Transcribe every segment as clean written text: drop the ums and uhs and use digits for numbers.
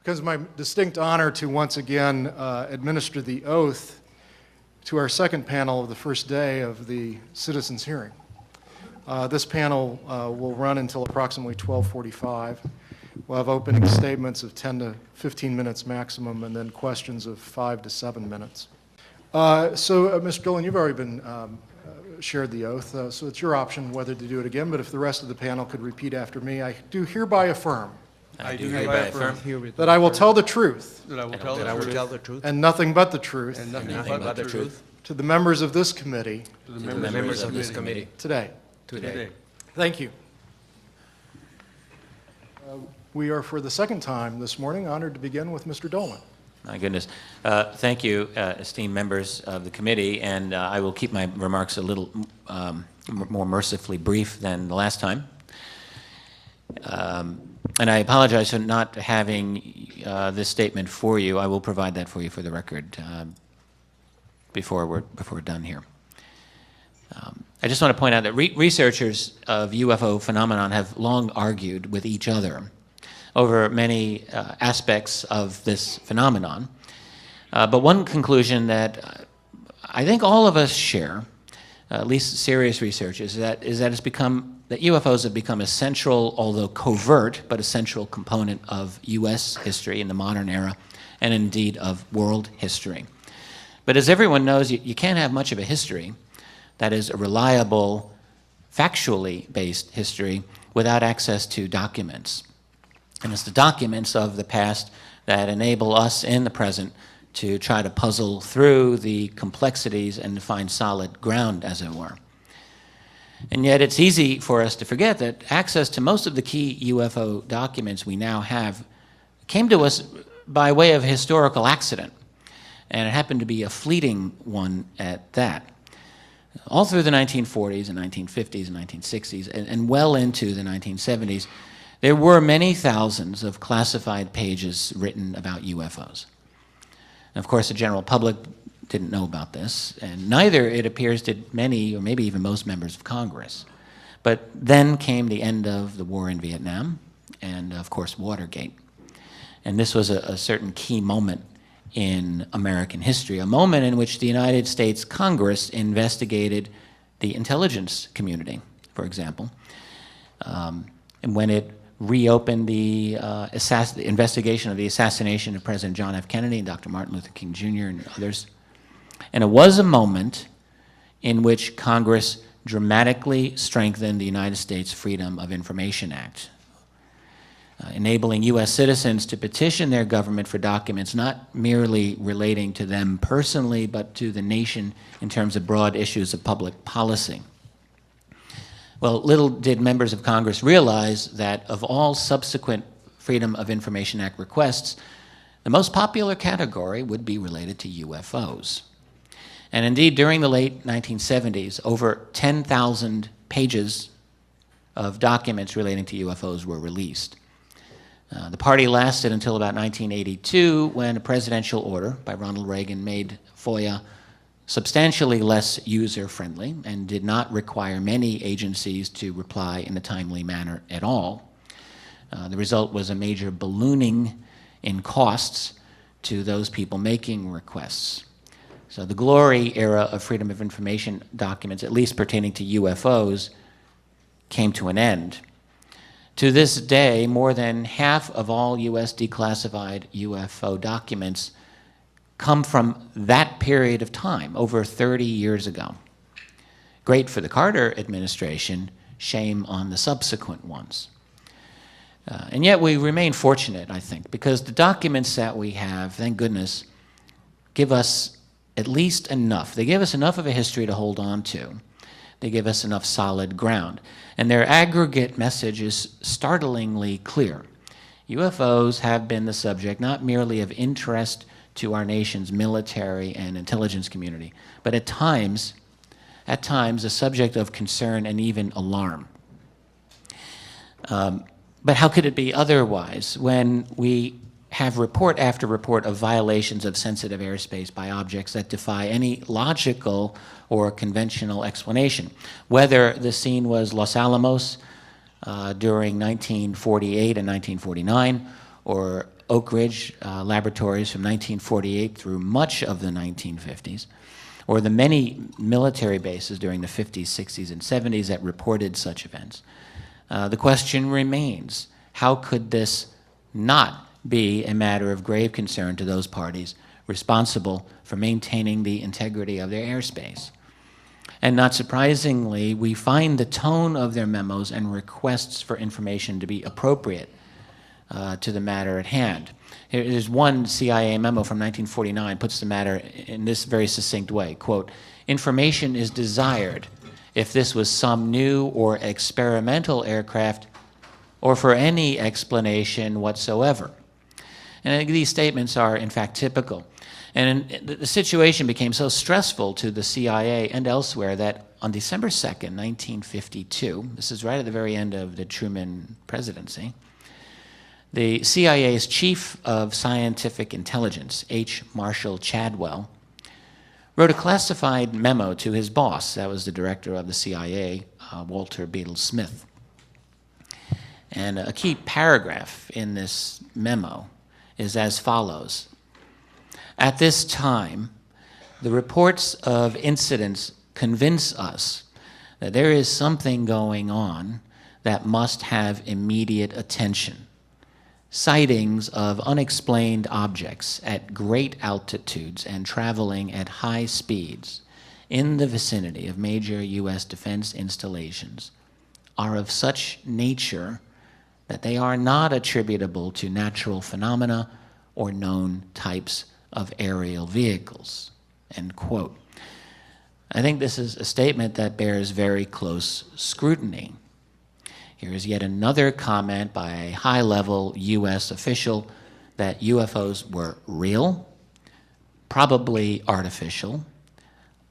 Because of my distinct honor to once again administer the oath to our second panel of the first day of the citizens' hearing. This panel will run until approximately 12:45. We'll have opening statements of 10 to 15 minutes maximum, and then questions of 5 to 7 minutes. Mr. Dillon, you've already been shared the oath, so it's your option whether to do it again, but if the rest of the panel could repeat after me. I do hereby affirm I do hereby affirm that I will tell the truth that I will tell the truth and nothing but the truth and nothing but the truth to the members of this committee to the members of this committee today. today. Thank you. We are, for the second time this morning, honored to begin with Mr. Dolan. My goodness. Thank you, esteemed members of the committee, and I will keep my remarks a little more mercifully brief than the last time. And I apologize for not having this statement for you. I will provide that for you for the record before we're done here. I just want to point out that researchers of UFO phenomenon have long argued with each other over many aspects of this phenomenon. But one conclusion that I think all of us share, at least serious researchers, is that UFOs have become a central, although covert, but a central component of U.S. history in the modern era, and indeed of world history. But as everyone knows, you can't have much of a history that is a reliable, factually based history without access to documents. And it's the documents of the past that enable us in the present to try to puzzle through the complexities and to find solid ground, as it were. And yet it's easy for us to forget that access to most of the key UFO documents we now have came to us by way of historical accident, and it happened to be a fleeting one at that. All through the 1940s and 1950s and 1960s and well into the 1970s, there were many thousands of classified pages written about UFOs. And of course, the general public didn't know about this, and neither, it appears, did many or maybe even most members of Congress. But then came the end of the war in Vietnam and, of course, Watergate. And this was a certain key moment in American history, a moment in which the United States Congress investigated the intelligence community, for example, and when it reopened the investigation of the assassination of President John F. Kennedy and Dr. Martin Luther King Jr. and others. And it was a moment in which Congress dramatically strengthened the United States Freedom of Information Act, enabling U.S. citizens to petition their government for documents not merely relating to them personally, but to the nation in terms of broad issues of public policy. Well, little did members of Congress realize that of all subsequent Freedom of Information Act requests, the most popular category would be related to UFOs. And indeed, during the late 1970s, over 10,000 pages of documents relating to UFOs were released. The party lasted until about 1982, when a presidential order by Ronald Reagan made FOIA substantially less user-friendly and did not require many agencies to reply in a timely manner at all. The result was a major ballooning in costs to those people making requests. So the glory era of Freedom of Information documents, at least pertaining to UFOs, came to an end. To this day, more than half of all U.S. declassified UFO documents come from that period of time, over 30 years ago. Great for the Carter administration, shame on the subsequent ones. And yet we remain fortunate, I think, because the documents that we have, thank goodness, give us at least enough. They give us enough of a history to hold on to. They give us enough solid ground. And their aggregate message is startlingly clear. UFOs have been the subject not merely of interest to our nation's military and intelligence community, but at times a subject of concern and even alarm. But how could it be otherwise when we have report after report of violations of sensitive airspace by objects that defy any logical or conventional explanation? Whether the scene was Los Alamos during 1948 and 1949, or Oak Ridge laboratories from 1948 through much of the 1950s, or the many military bases during the 50s, 60s, and 70s that reported such events, the question remains, how could this not be a matter of grave concern to those parties responsible for maintaining the integrity of their airspace? And not surprisingly, we find the tone of their memos and requests for information to be appropriate to the matter at hand. Here's one CIA memo from 1949, puts the matter in this very succinct way, quote, "Information is desired if this was some new or experimental aircraft or for any explanation whatsoever." And I think these statements are, in fact, typical. And the situation became so stressful to the CIA and elsewhere that on December 2nd, 1952, this is right at the very end of the Truman presidency, the CIA's Chief of Scientific Intelligence, H. Marshall Chadwell, wrote a classified memo to his boss, that was the director of the CIA, Walter Beadle Smith. And a key paragraph in this memo is as follows. At this time, the reports of incidents convince us that there is something going on that must have immediate attention. Sightings of unexplained objects at great altitudes and traveling at high speeds in the vicinity of major U.S. defense installations are of such nature that they are not attributable to natural phenomena or known types of aerial vehicles, end quote. I think this is a statement that bears very close scrutiny. Here is yet another comment by a high-level U.S. official that UFOs were real, probably artificial,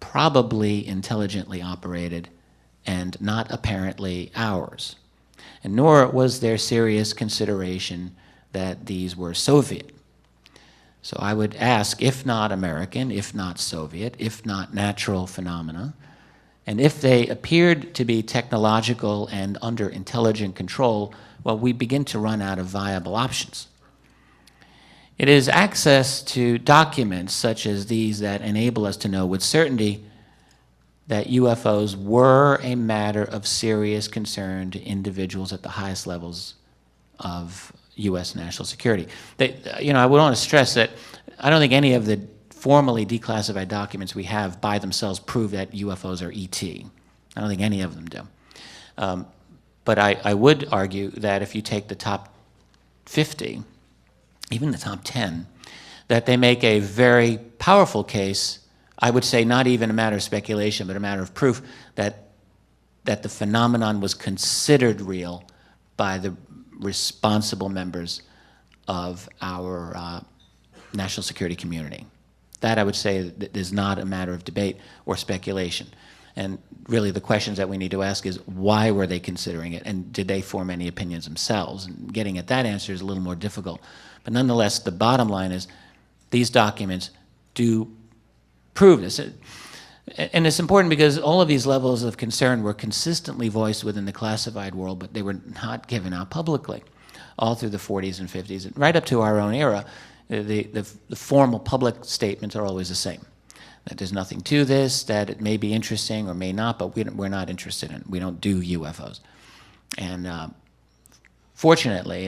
probably intelligently operated, and not apparently ours. And nor was there serious consideration that these were Soviet. So I would ask, if not American, if not Soviet, if not natural phenomena, and if they appeared to be technological and under intelligent control, well, we begin to run out of viable options. It is access to documents such as these that enable us to know with certainty that UFOs were a matter of serious concern to individuals at the highest levels of U.S. national security. I would want to stress that I don't think any of the formally declassified documents we have by themselves prove that UFOs are ET. I don't think any of them do. But I would argue that if you take the top 50, even the top 10, that they make a very powerful case, I would say not even a matter of speculation, but a matter of proof that the phenomenon was considered real by the responsible members of our national security community. That, I would say, is not a matter of debate or speculation. And really the questions that we need to ask is, why were they considering it, and did they form any opinions themselves? And getting at that answer is a little more difficult. But nonetheless, the bottom line is these documents do prove this. And it's important because all of these levels of concern were consistently voiced within the classified world, but they were not given out publicly all through the 40s and 50s. And right up to our own era, the formal public statements are always the same. That there's nothing to this, that it may be interesting or may not, but we're not interested in it. We don't do UFOs. And fortunately,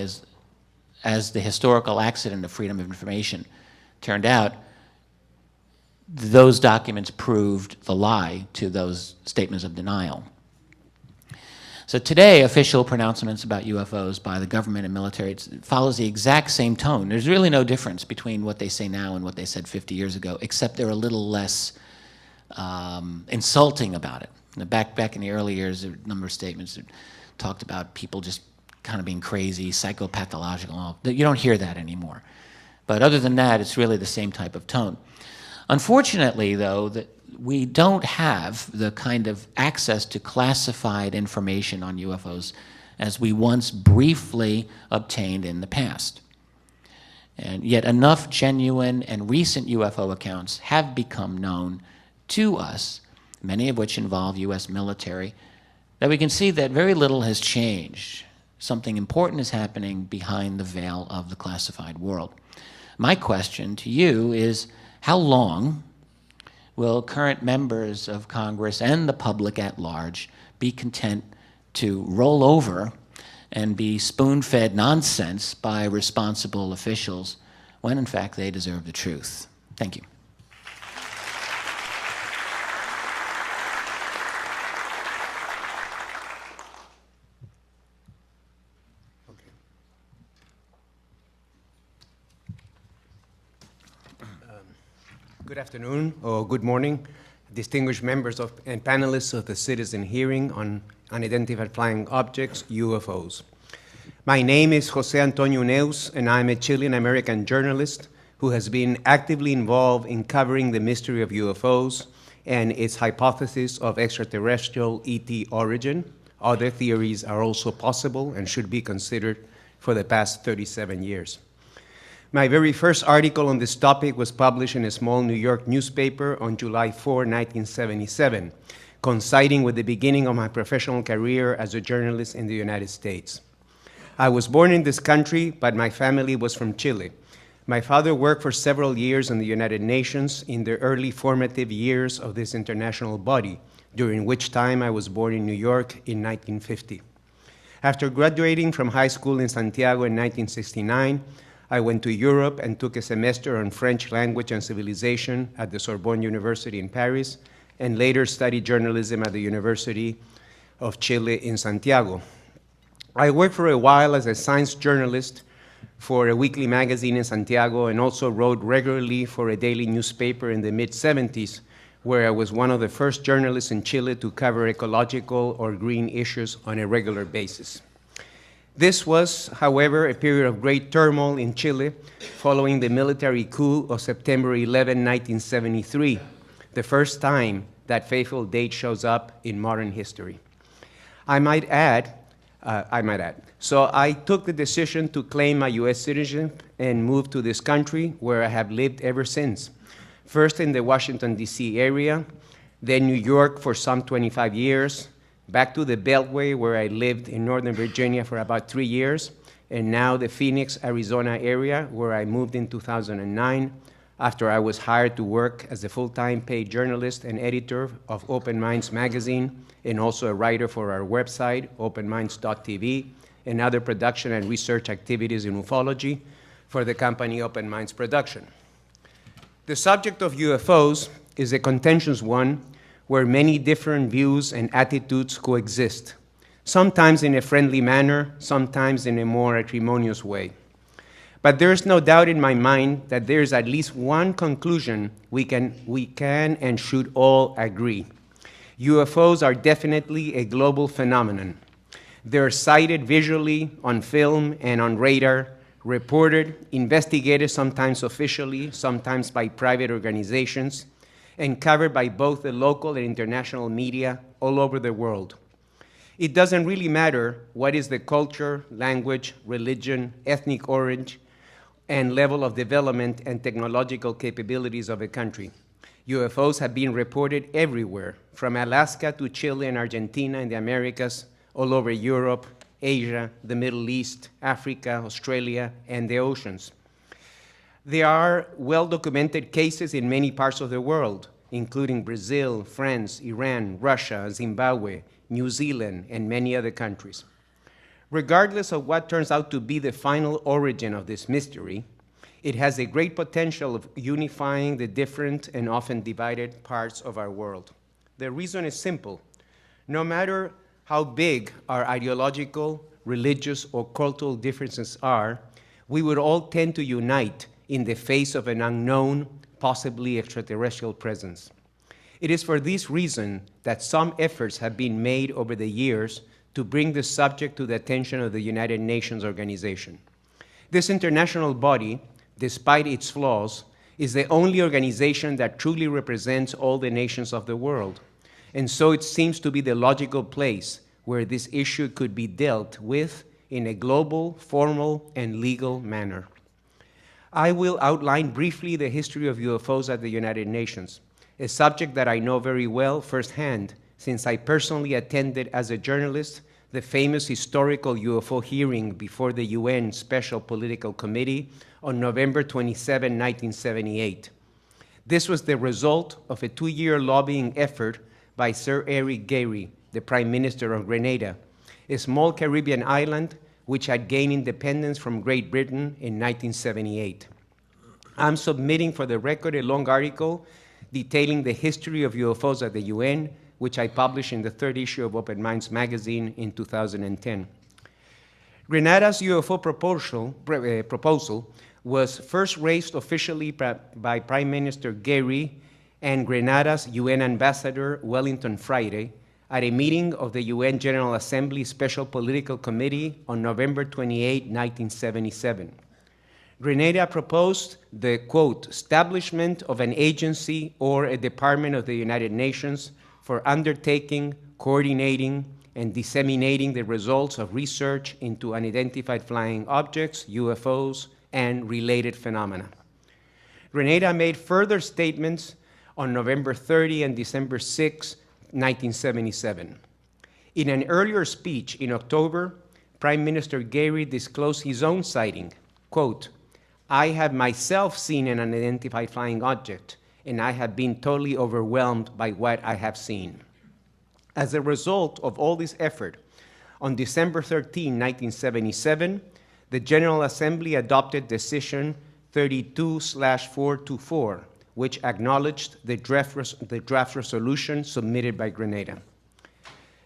as the historical accident of freedom of information turned out, those documents proved the lie to those statements of denial. So today, official pronouncements about UFOs by the government and military, it follows the exact same tone. There's really no difference between what they say now and what they said 50 years ago, except they're a little less insulting about it. Back in the early years, there were a number of statements that talked about people just kind of being crazy, psychopathological. You don't hear that anymore. But other than that, it's really the same type of tone. Unfortunately, though, we don't have the kind of access to classified information on UFOs as we once briefly obtained in the past. And yet enough genuine and recent UFO accounts have become known to us, many of which involve U.S. military, that we can see that very little has changed. something important is happening behind the veil of the classified world. My question to you is, how long will current members of Congress and the public at large be content to roll over and be spoon-fed nonsense by responsible officials when in fact they deserve the truth? Thank you. Good afternoon or good morning, distinguished members of, and panelists of the citizen hearing on unidentified flying objects, UFOs. My name is Jose Antonio Neus, and I'm a Chilean-American journalist who has been actively involved in covering the mystery of UFOs and its hypothesis of extraterrestrial ET origin. Other theories are also possible and should be considered for the past 37 years. My very first article on this topic was published in a small New York newspaper on July 4, 1977, coinciding with the beginning of my professional career as a journalist in the United States. I was born in this country, but my family was from Chile. My father worked for several years in the United Nations in the early formative years of this international body, during which time I was born in New York in 1950. After graduating from high school in Santiago in 1969, I went to Europe and took a semester on French language and civilization at the Sorbonne University in Paris, and later studied journalism at the University of Chile in Santiago. I worked for a while as a science journalist for a weekly magazine in Santiago, and also wrote regularly for a daily newspaper in the mid-70s, where I was one of the first journalists in Chile to cover ecological or green issues on a regular basis. This was, however, a period of great turmoil in Chile following the military coup of September 11, 1973, the first time that fateful date shows up in modern history. I might add. So I took the decision to claim my U.S. citizenship and moved to this country, where I have lived ever since. First in the Washington, D.C. area, then New York for some 25 years, back to the Beltway, where I lived in Northern Virginia for about 3 years, and now the Phoenix, Arizona area, where I moved in 2009 after I was hired to work as a full-time paid journalist and editor of Open Minds magazine, and also a writer for our website, openminds.tv, and other production and research activities in ufology for the company Open Minds Production. The subject of UFOs is a contentious one, where many different views and attitudes coexist, sometimes in a friendly manner, sometimes in a more acrimonious way. But there is no doubt in my mind that there is at least one conclusion we can and should all agree. UFOs are definitely a global phenomenon. They're sighted visually, on film, and on radar, reported, investigated sometimes officially, sometimes by private organizations, and covered by both the local and international media all over the world. It doesn't really matter what is the culture, language, religion, ethnic origin, and level of development and technological capabilities of a country. UFOs have been reported everywhere, from Alaska to Chile and Argentina in the Americas, all over Europe, Asia, the Middle East, Africa, Australia, and the oceans. There are well-documented cases in many parts of the world, including Brazil, France, Iran, Russia, Zimbabwe, New Zealand, and many other countries. Regardless of what turns out to be the final origin of this mystery, it has a great potential of unifying the different and often divided parts of our world. The reason is simple. No matter how big our ideological, religious, or cultural differences are, we would all tend to unite in the face of an unknown, possibly extraterrestrial presence. It is for this reason that some efforts have been made over the years to bring the subject to the attention of the United Nations organization. This international body, despite its flaws, is the only organization that truly represents all the nations of the world, and so it seems to be the logical place where this issue could be dealt with in a global, formal, and legal manner. I will outline briefly the history of UFOs at the United Nations, a subject that I know very well firsthand, since I personally attended as a journalist the famous historical UFO hearing before the UN Special Political Committee on November 27, 1978. This was the result of a 2-year lobbying effort by Sir Eric Gairy, the Prime Minister of Grenada, a small Caribbean island which had gained independence from Great Britain in 1978. I'm submitting for the record a long article detailing the history of UFOs at the UN, which I published in the 3rd issue of Open Minds magazine in 2010. Grenada's UFO proposal was first raised officially by Prime Minister Gairy and Grenada's UN Ambassador Wellington Friday at a meeting of the UN General Assembly Special Political Committee on November 28, 1977. Grenada proposed the, quote, establishment of an agency or a department of the United Nations for undertaking, coordinating, and disseminating the results of research into unidentified flying objects, UFOs, and related phenomena. Grenada made further statements on November 30 and December 6, 1977. In an earlier speech in October, Prime Minister Gairy disclosed his own sighting, quote, I have myself seen an unidentified flying object, and I have been totally overwhelmed by what I have seen. As a result of all this effort, on December 13, 1977, the General Assembly adopted Decision 32/424, which acknowledged the draft resolution submitted by Grenada.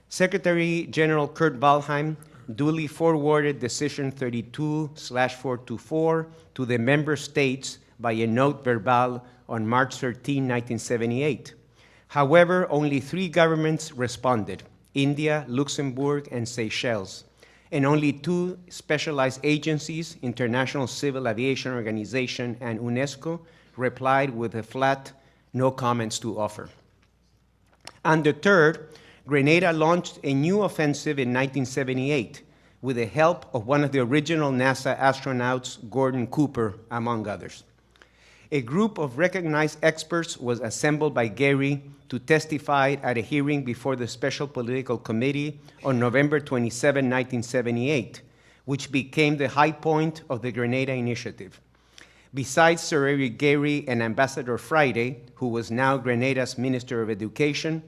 Secretary General Kurt Waldheim duly forwarded Decision 32/424 to the member states by a note verbal on March 13, 1978. However, only 3 governments responded, India, Luxembourg, and Seychelles, and only 2 specialized agencies, International Civil Aviation Organization and UNESCO, replied with a flat, no comments to offer. Undeterred, Grenada launched a new offensive in 1978 with the help of one of the original NASA astronauts, Gordon Cooper, among others. A group of recognized experts was assembled by Gairy to testify at a hearing before the Special Political Committee on November 27, 1978, which became the high point of the Grenada Initiative. Besides Sir Eric Gairy and Ambassador Friday, who was now Grenada's Minister of Education,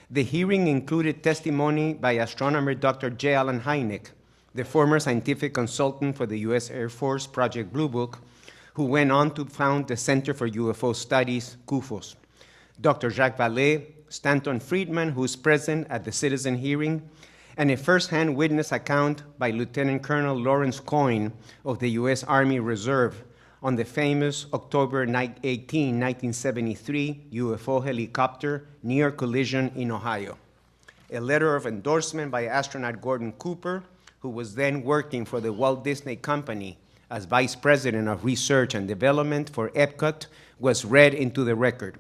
the hearing included testimony by astronomer Dr. J. Allen Hynek, the former scientific consultant for the U.S. Air Force Project Blue Book, who went on to found the Center for UFO Studies, CUFOS, Dr. Jacques Vallée, Stanton Friedman, who is present at the citizen hearing, and a first-hand witness account by Lieutenant Colonel Lawrence Coyne of the U.S. Army Reserve on the famous October 18, 1973 UFO helicopter near collision in Ohio. A letter of endorsement by astronaut Gordon Cooper, who was then working for the Walt Disney Company as Vice President of Research and Development for Epcot, was read into the record.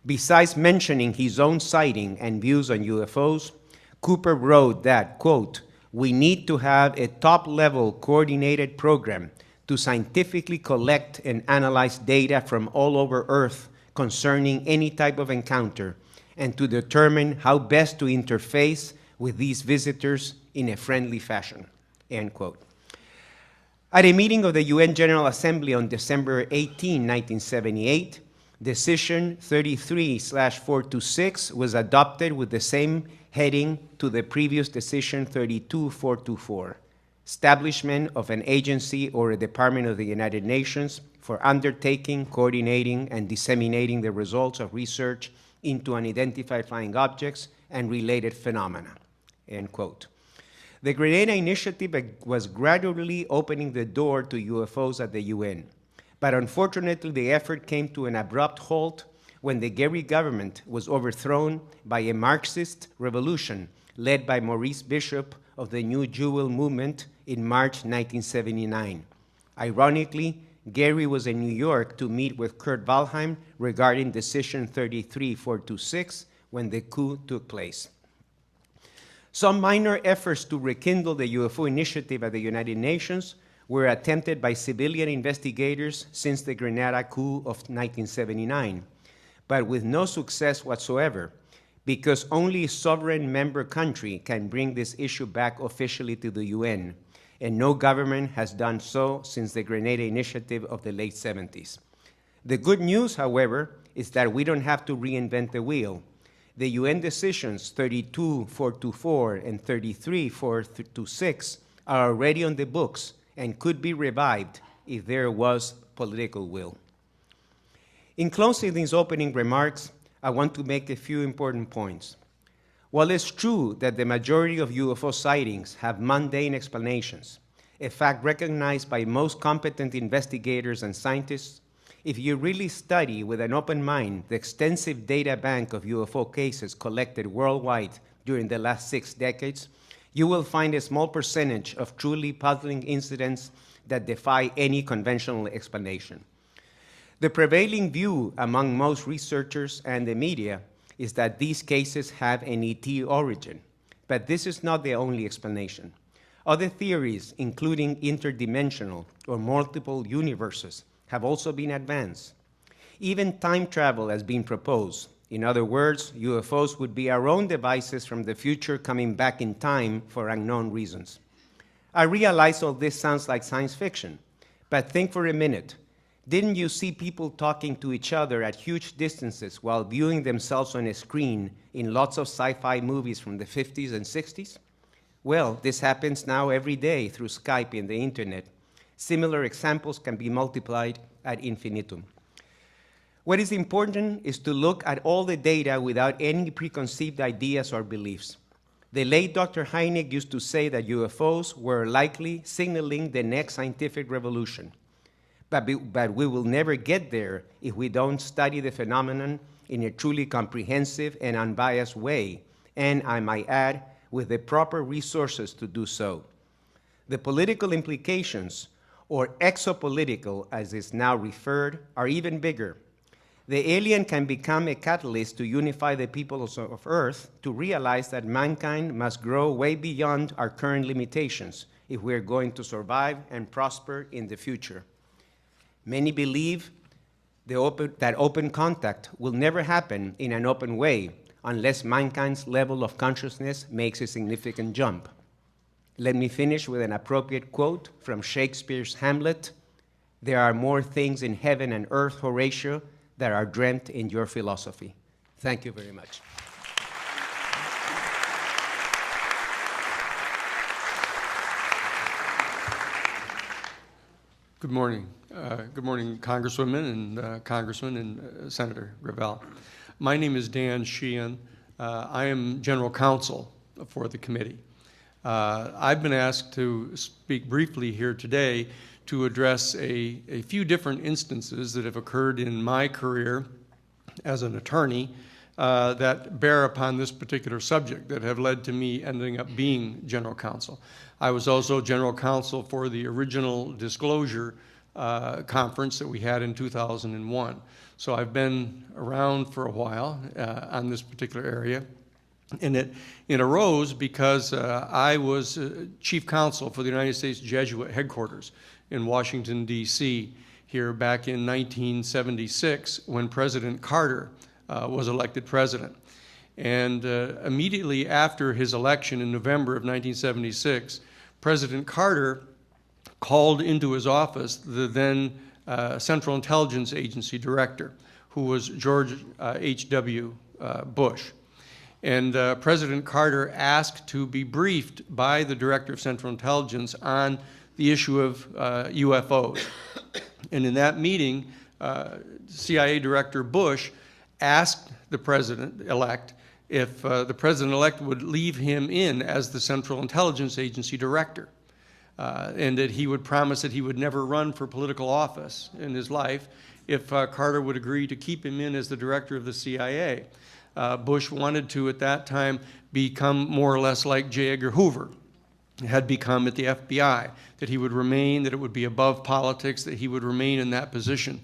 Besides mentioning his own sighting and views on UFOs, Cooper wrote that, quote, we need to have a top-level coordinated program to scientifically collect and analyze data from all over Earth concerning any type of encounter, and to determine how best to interface with these visitors in a friendly fashion, end quote. At a meeting of the UN General Assembly on December 18, 1978, Decision 33/426 was adopted with the same heading to the previous Decision 32/424, establishment of an agency or a department of the United Nations for undertaking, coordinating, and disseminating the results of research into unidentified flying objects and related phenomena, end quote. The Grenada Initiative was gradually opening the door to UFOs at the UN, but unfortunately the effort came to an abrupt halt when the Gairy government was overthrown by a Marxist revolution led by Maurice Bishop of the New Jewel movement in March 1979. Ironically, Gairy was in New York to meet with Kurt Waldheim regarding Decision 33/426 when the coup took place. Some minor efforts to rekindle the UFO initiative at the United Nations were attempted by civilian investigators since the Grenada coup of 1979, but with no success whatsoever, because only a sovereign member country can bring this issue back officially to the UN, and no government has done so since the Grenada Initiative of the late 70s. The good news, however, is that we don't have to reinvent the wheel. The UN decisions 32424 and 33426 are already on the books and could be revived if there was political will. In closing these opening remarks, I want to make a few important points. While it's true that the majority of UFO sightings have mundane explanations, a fact recognized by most competent investigators and scientists, if you really study with an open mind the extensive data bank of UFO cases collected worldwide during the last 6 decades, you will find a small percentage of truly puzzling incidents that defy any conventional explanation. The prevailing view among most researchers and the media is that these cases have an ET origin, but this is not the only explanation. Other theories, including interdimensional or multiple universes, have also been advanced. Even time travel has been proposed. In other words, UFOs would be our own devices from the future coming back in time for unknown reasons. I realize all this sounds like science fiction, but think for a minute. Didn't you see people talking to each other at huge distances while viewing themselves on a screen in lots of sci-fi movies from the 50s and 60s? Well, this happens now every day through Skype and the internet. Similar examples can be multiplied ad infinitum. What is important is to look at all the data without any preconceived ideas or beliefs. The late Dr. Hynek used to say that UFOs were likely signaling the next scientific revolution. But we will never get there if we don't study the phenomenon in a truly comprehensive and unbiased way, and I might add, with the proper resources to do so. The political implications, or exopolitical as is now referred, are even bigger. The alien can become a catalyst to unify the peoples of Earth to realize that mankind must grow way beyond our current limitations if we're going to survive and prosper in the future. Many believe that open contact will never happen in an open way unless mankind's level of consciousness makes a significant jump. Let me finish with an appropriate quote from Shakespeare's Hamlet. "There are more things in heaven and earth, Horatio, that are dreamt in your philosophy." Thank you very much. Good morning. Good morning, Congresswomen and Congressman and Senator Gravel. My name is Dan Sheehan. I am General Counsel for the committee. I've been asked to speak briefly here today to address a few different instances that have occurred in my career as an attorney that bear upon this particular subject that have led to me ending up being General Counsel. I was also General Counsel for the original disclosure conference that we had in 2001. So I've been around for a while on this particular area. And it arose because I was Chief Counsel for the United States Jesuit headquarters in Washington, D.C. here back in 1976 when President Carter was elected president. And immediately after his election in November of 1976, President Carter called into his office the then Central Intelligence Agency director, who was George H.W. Bush. And President Carter asked to be briefed by the Director of Central Intelligence on the issue of UFOs. And in that meeting, CIA Director Bush asked the President-elect if the President-elect would leave him in as the Central Intelligence Agency Director, and that he would promise that he would never run for political office in his life if Carter would agree to keep him in as the Director of the CIA. Bush wanted to, at that time, become more or less like J. Edgar Hoover had become at the FBI, that he would remain, that it would be above politics, that he would remain in that position.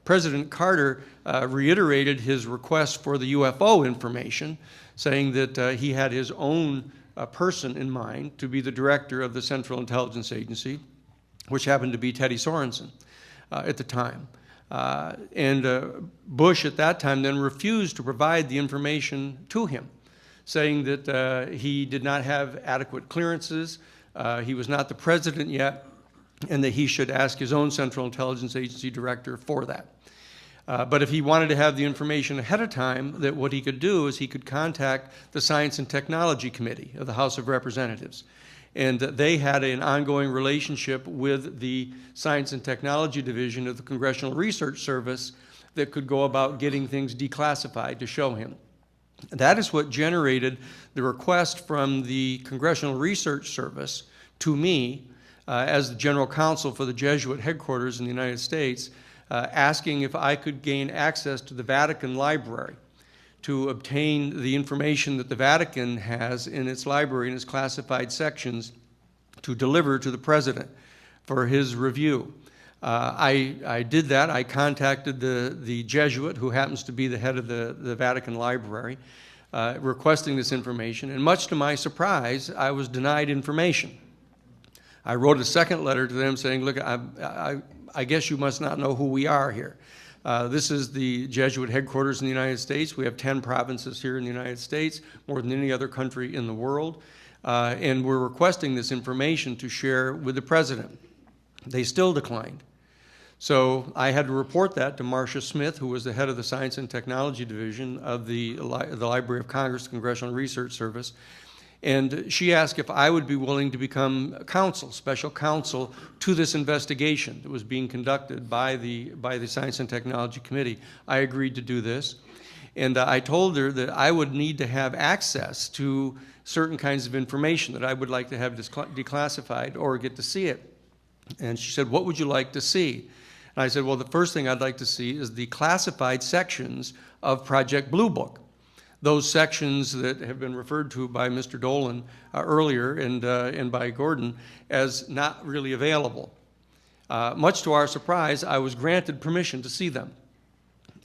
President Carter reiterated his request for the UFO information, saying that he had his own person in mind to be the director of the Central Intelligence Agency, which happened to be Teddy Sorensen at the time. Bush at that time then refused to provide the information to him, saying that he did not have adequate clearances, he was not the president yet, and that he should ask his own Central Intelligence Agency director for that. But if he wanted to have the information ahead of time, that what he could do is he could contact the Science and Technology Committee of the House of Representatives. And they had an ongoing relationship with the Science and Technology Division of the Congressional Research Service that could go about getting things declassified to show him. That is what generated the request from the Congressional Research Service to me as the General Counsel for the Jesuit headquarters in the United States, asking if I could gain access to the Vatican Library to obtain the information that the Vatican has in its library, in its classified sections, to deliver to the President for his review. I did that. I contacted the Jesuit, who happens to be the head of the Vatican Library, requesting this information, and much to my surprise, I was denied information. I wrote a second letter to them saying, look, I guess you must not know who we are here. This is the Jesuit headquarters in the United States. We have 10 provinces here in the United States, more than any other country in the world. And we're requesting this information to share with the President. They still declined. So I had to report that to Marcia Smith, who was the head of the Science and Technology Division of the Library of Congress, Congressional Research Service. And she asked if I would be willing to become counsel, special counsel, to this investigation that was being conducted by the Science and Technology Committee. I agreed to do this. And I told her that I would need to have access to certain kinds of information that I would like to have declassified or get to see it. And she said, what would you like to see? And I said, well, the first thing I'd like to see is the classified sections of Project Blue Book. Those sections that have been referred to by Mr. Dolan earlier and by Gordon as not really available. Much to our surprise, I was granted permission to see them.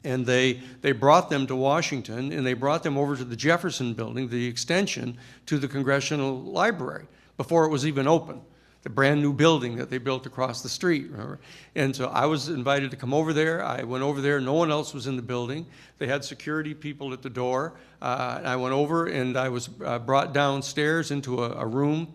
And they brought them to Washington, and they brought them over to the Jefferson Building, the extension to the Congressional Library, before it was even open. The brand new building that they built across the street, remember? And so I was invited to come over there. I went over there. No one else was in the building. They had security people at the door. I went over, and I was brought downstairs into a room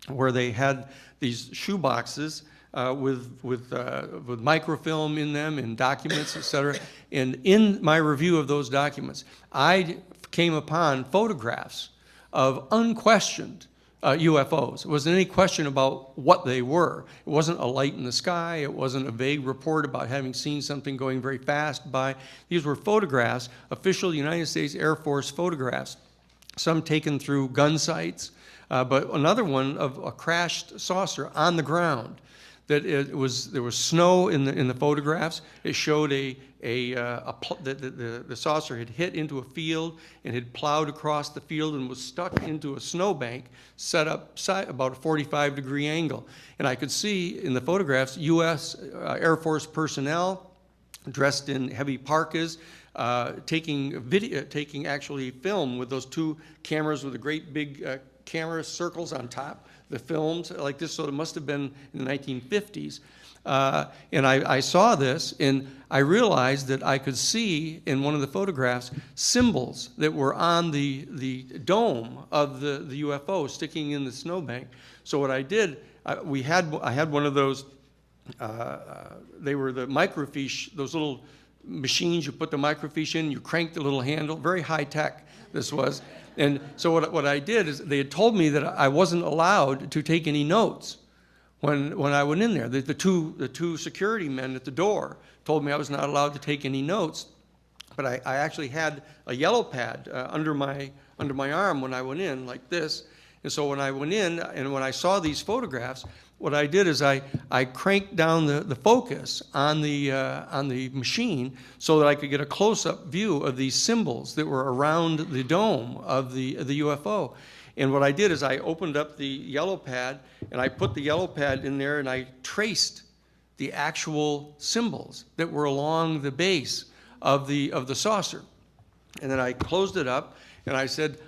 where they had these shoe boxes with microfilm in them and documents, et cetera. And in my review of those documents, I came upon photographs of unquestioned UFOs. It wasn't any question about what they were. It wasn't a light in the sky. It wasn't a vague report about having seen something going very fast by. These were photographs, official United States Air Force photographs, some taken through gun sites, but another one of a crashed saucer on the ground. That there was snow in the photographs. It showed the saucer had hit into a field and had plowed across the field and was stuck into a snowbank set up about a 45-degree angle. And I could see in the photographs U.S. Air Force personnel dressed in heavy parkas, taking actually film with those two cameras with the great big camera circles on top. The films like this, so it must have been in the 1950s. And I saw this, and I realized that I could see in one of the photographs symbols that were on the dome of the UFO sticking in the snowbank. So what I did, I had one of those, they were the microfiche, those little machines you put the microfiche in, you crank the little handle, very high tech this was. And so what I did is they had told me that I wasn't allowed to take any notes when I went in there. The two security men at the door told me I was not allowed to take any notes. But I actually had a yellow pad under my arm when I went in, like this. And so when I went in and when I saw these photographs, what I did is I cranked down the focus on the machine so that I could get a close-up view of these symbols that were around the dome of the UFO. And what I did is I opened up the yellow pad and I put the yellow pad in there and I traced the actual symbols that were along the base of the saucer. And then I closed it up and I said,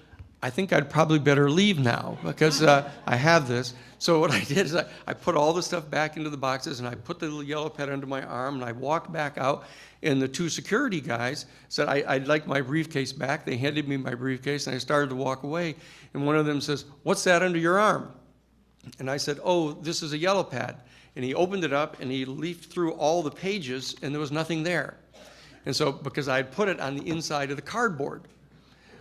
I think I'd probably better leave now because I have this. So what I did is I put all the stuff back into the boxes, and I put the little yellow pad under my arm, and I walked back out, and the two security guys said, I'd like my briefcase back. They handed me my briefcase, and I started to walk away, and one of them says, "What's that under your arm?" And I said, "Oh, this is a yellow pad." And he opened it up, and he leafed through all the pages, and there was nothing there. And so, because I had put it on the inside of the cardboard.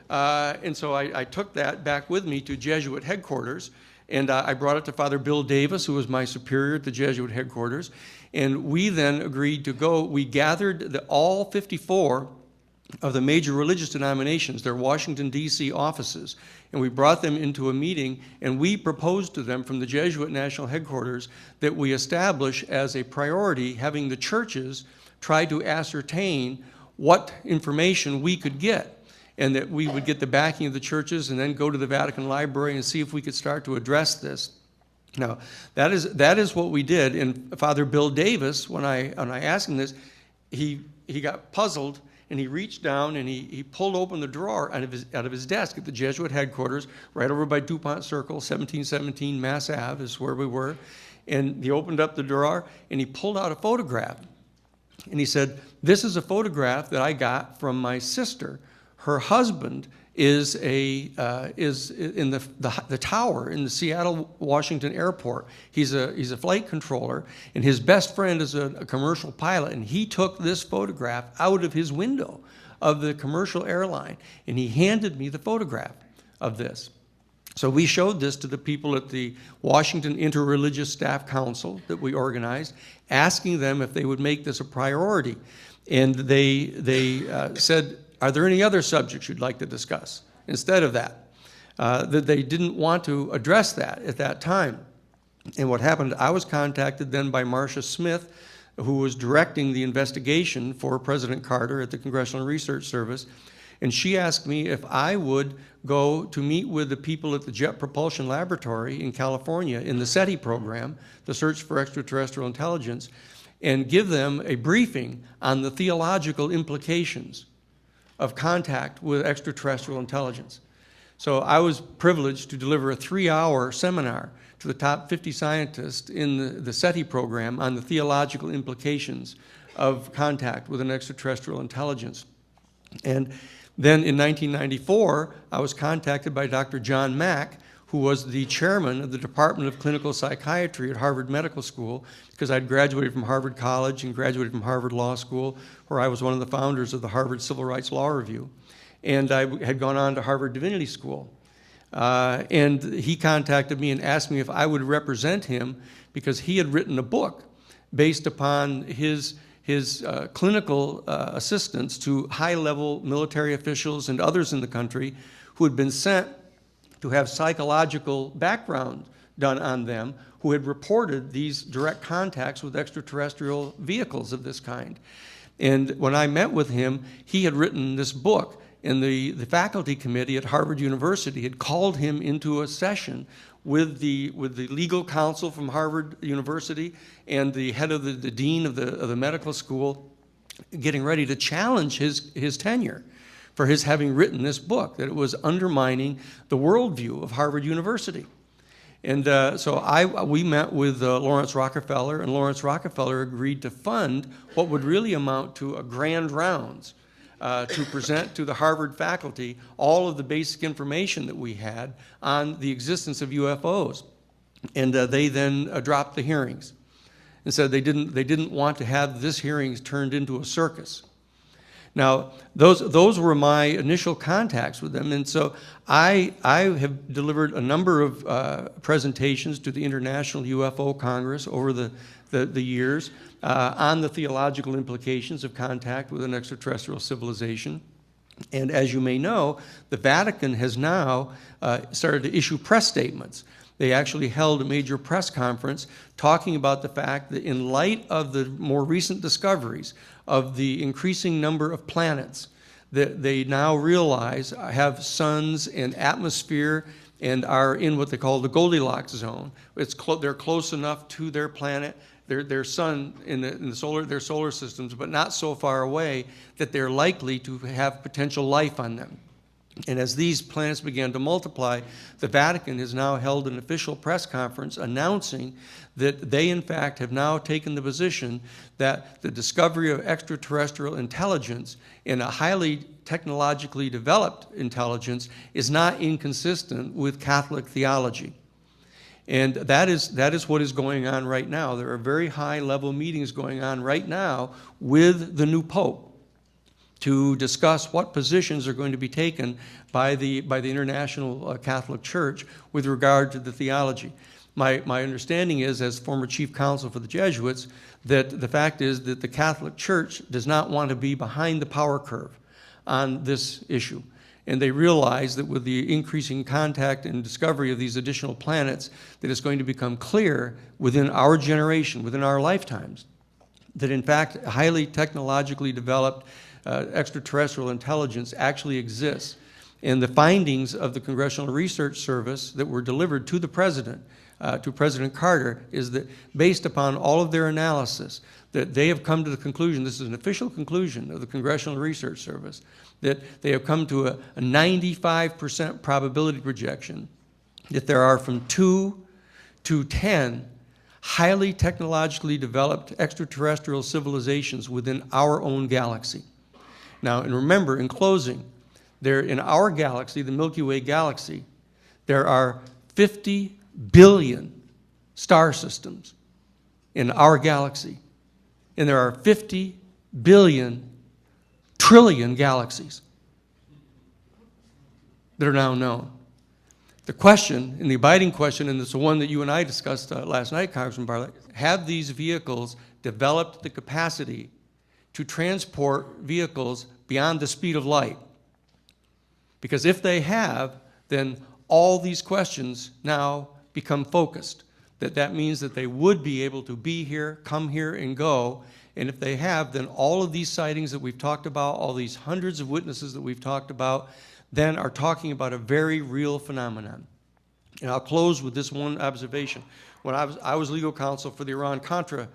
And so I took that back with me to Jesuit headquarters, and I brought it to Father Bill Davis, who was my superior at the Jesuit headquarters. And we then agreed to go. We gathered all 54 of the major religious denominations, their Washington, D.C. offices, and we brought them into a meeting, and we proposed to them from the Jesuit national headquarters that we establish as a priority having the churches try to ascertain what information we could get, and that we would get the backing of the churches and then go to the Vatican Library and see if we could start to address this. Now, that is what we did. And Father Bill Davis, when I asked him this, he got puzzled, and he reached down and he pulled open the drawer out of his desk at the Jesuit headquarters, right over by DuPont Circle, 1717 Mass Ave is where we were. And he opened up the drawer, and he pulled out a photograph. And he said, "This is a photograph that I got from my sister. Her husband is in the tower in the Seattle Washington airport. He's a flight controller, and his best friend is a commercial pilot. And he took this photograph out of his window of the commercial airline, and he handed me the photograph of this." So we showed this to the people at the Washington Interreligious Staff Council that we organized, asking them if they would make this a priority. And they said, "Are there any other subjects you'd like to discuss?" Instead of that, that they didn't want to address that at that time. And what happened, I was contacted then by Marcia Smith, who was directing the investigation for President Carter at the Congressional Research Service. And she asked me if I would go to meet with the people at the Jet Propulsion Laboratory in California in the SETI program, the Search for Extraterrestrial Intelligence, and give them a briefing on the theological implications of contact with extraterrestrial intelligence. So I was privileged to deliver a 3-hour seminar to the top 50 scientists in the SETI program on the theological implications of contact with an extraterrestrial intelligence. And then in 1994, I was contacted by Dr. John Mack, who was the chairman of the Department of Clinical Psychiatry at Harvard Medical School, because I'd graduated from Harvard College and graduated from Harvard Law School, where I was one of the founders of the Harvard Civil Rights Law Review. And I had gone on to Harvard Divinity School. And he contacted me and asked me if I would represent him, because he had written a book based upon his clinical assistance to high-level military officials and others in the country who had been sent to have psychological background done on them, who had reported these direct contacts with extraterrestrial vehicles of this kind. And when I met with him, he had written this book, and the faculty committee at Harvard University had called him into a session with the legal counsel from Harvard University and the head of the dean of the medical school, getting ready to challenge his tenure for his having written this book, that it was undermining the worldview of Harvard University. And so we met with Lawrence Rockefeller, and Lawrence Rockefeller agreed to fund what would really amount to a grand rounds to present to the Harvard faculty all of the basic information that we had on the existence of UFOs. And they then dropped the hearings and said they didn't want to have this hearings turned into a circus. Now, those were my initial contacts with them, and so I have delivered a number of presentations to the International UFO Congress over the years on the theological implications of contact with an extraterrestrial civilization. And as you may know, the Vatican has now started to issue press statements. They actually held a major press conference talking about the fact that in light of the more recent discoveries of the increasing number of planets that they now realize have suns and atmosphere and are in what they call the Goldilocks zone. They're close enough to their planet, their sun in their solar systems, but not so far away that they're likely to have potential life on them. And as these planets began to multiply, the Vatican has now held an official press conference announcing that they, in fact, have now taken the position that the discovery of extraterrestrial intelligence in a highly technologically developed intelligence is not inconsistent with Catholic theology. And that is what is going on right now. There are very high-level meetings going on right now with the new Pope to discuss what positions are going to be taken by the International Catholic Church with regard to the theology. My understanding is, as former chief counsel for the Jesuits, that the fact is that the Catholic Church does not want to be behind the power curve on this issue. And they realize that with the increasing contact and discovery of these additional planets, that it's going to become clear within our generation, within our lifetimes, that in fact highly technologically developed extraterrestrial intelligence actually exists. And the findings of the Congressional Research Service that were delivered to the President, to President Carter, is that based upon all of their analysis, that they have come to the conclusion, this is an official conclusion of the Congressional Research Service, that they have come to a 95% probability projection that there are from 2 to 10 highly technologically developed extraterrestrial civilizations within our own galaxy. Now, and remember, in closing, there in our galaxy, the Milky Way galaxy, there are 50 billion star systems in our galaxy. And there are 50 billion trillion galaxies that are now known. The question, and the abiding question, and it's the one that you and I discussed last night, Congressman Bartlett, have these vehicles developed the capacity to transport vehicles beyond the speed of light? Because if they have, then all these questions now become focused. That means that they would be able to be here, come here, and go. And if they have, then all of these sightings that we've talked about, all these hundreds of witnesses that we've talked about, then are talking about a very real phenomenon. And I'll close with this one observation. When I was legal counsel for the Iran-Contra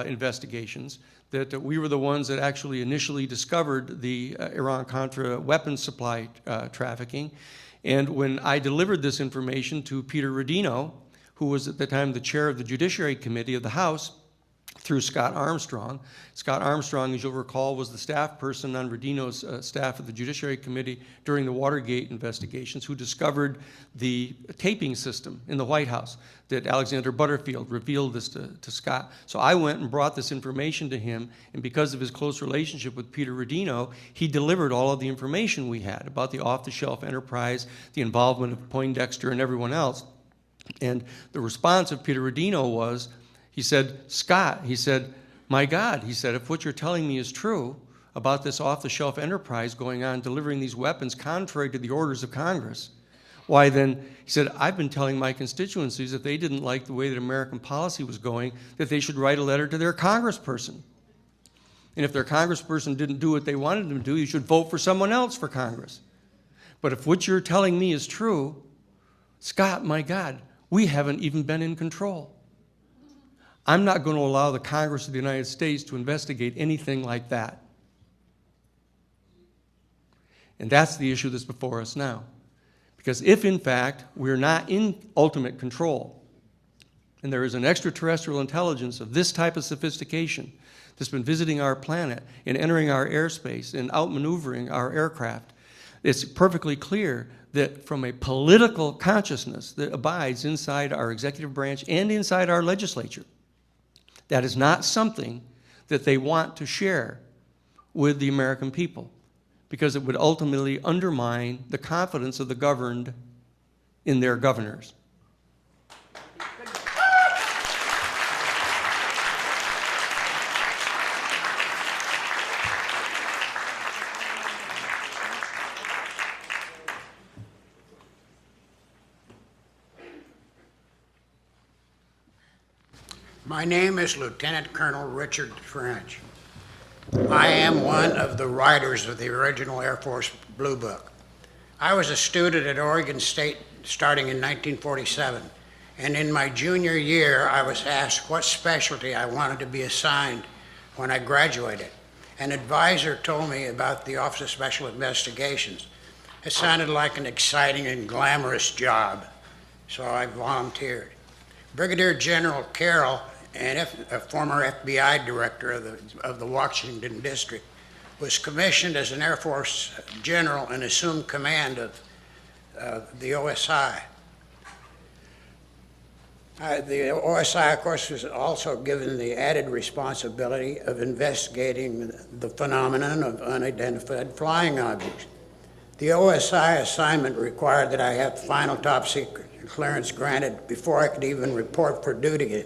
investigations, that we were the ones that actually initially discovered the Iran-Contra weapons supply trafficking. And when I delivered this information to Peter Rodino, who was at the time the chair of the Judiciary Committee of the House, through Scott Armstrong. Scott Armstrong, as you'll recall, was the staff person on Rodino's staff of the Judiciary Committee during the Watergate investigations, who discovered the taping system in the White House that Alexander Butterfield revealed this to Scott. So I went and brought this information to him, and because of his close relationship with Peter Rodino, he delivered all of the information we had about the off-the-shelf enterprise, the involvement of Poindexter and everyone else. And the response of Peter Rodino was, he said, Scott, he said, my God, he said, if what you're telling me is true about this off-the-shelf enterprise going on, delivering these weapons contrary to the orders of Congress, why then, he said, I've been telling my constituencies that they didn't like the way that American policy was going, that they should write a letter to their congressperson. And if their congressperson didn't do what they wanted them to do, you should vote for someone else for Congress. But if what you're telling me is true, Scott, my God, we haven't even been in control. I'm not going to allow the Congress of the United States to investigate anything like that. And that's the issue that's before us now. Because if, in fact, we're not in ultimate control, and there is an extraterrestrial intelligence of this type of sophistication that's been visiting our planet and entering our airspace and outmaneuvering our aircraft, it's perfectly clear that from a political consciousness that abides inside our executive branch and inside our legislature, that is not something that they want to share with the American people, because it would ultimately undermine the confidence of the governed in their governors. My name is Lieutenant Colonel Richard French. I am one of the writers of the original Air Force Blue Book. I was a student at Oregon State starting in 1947, and in my junior year I was asked what specialty I wanted to be assigned when I graduated. An advisor told me about the Office of Special Investigations, It sounded like an exciting and glamorous job, so I volunteered. Brigadier General Carroll, a former FBI director of the Washington District, was commissioned as an Air Force general and assumed command of the OSI. The OSI, of course, was also given the added responsibility of investigating the phenomenon of unidentified flying objects. The OSI assignment required that I have final top secret clearance granted before I could even report for duty.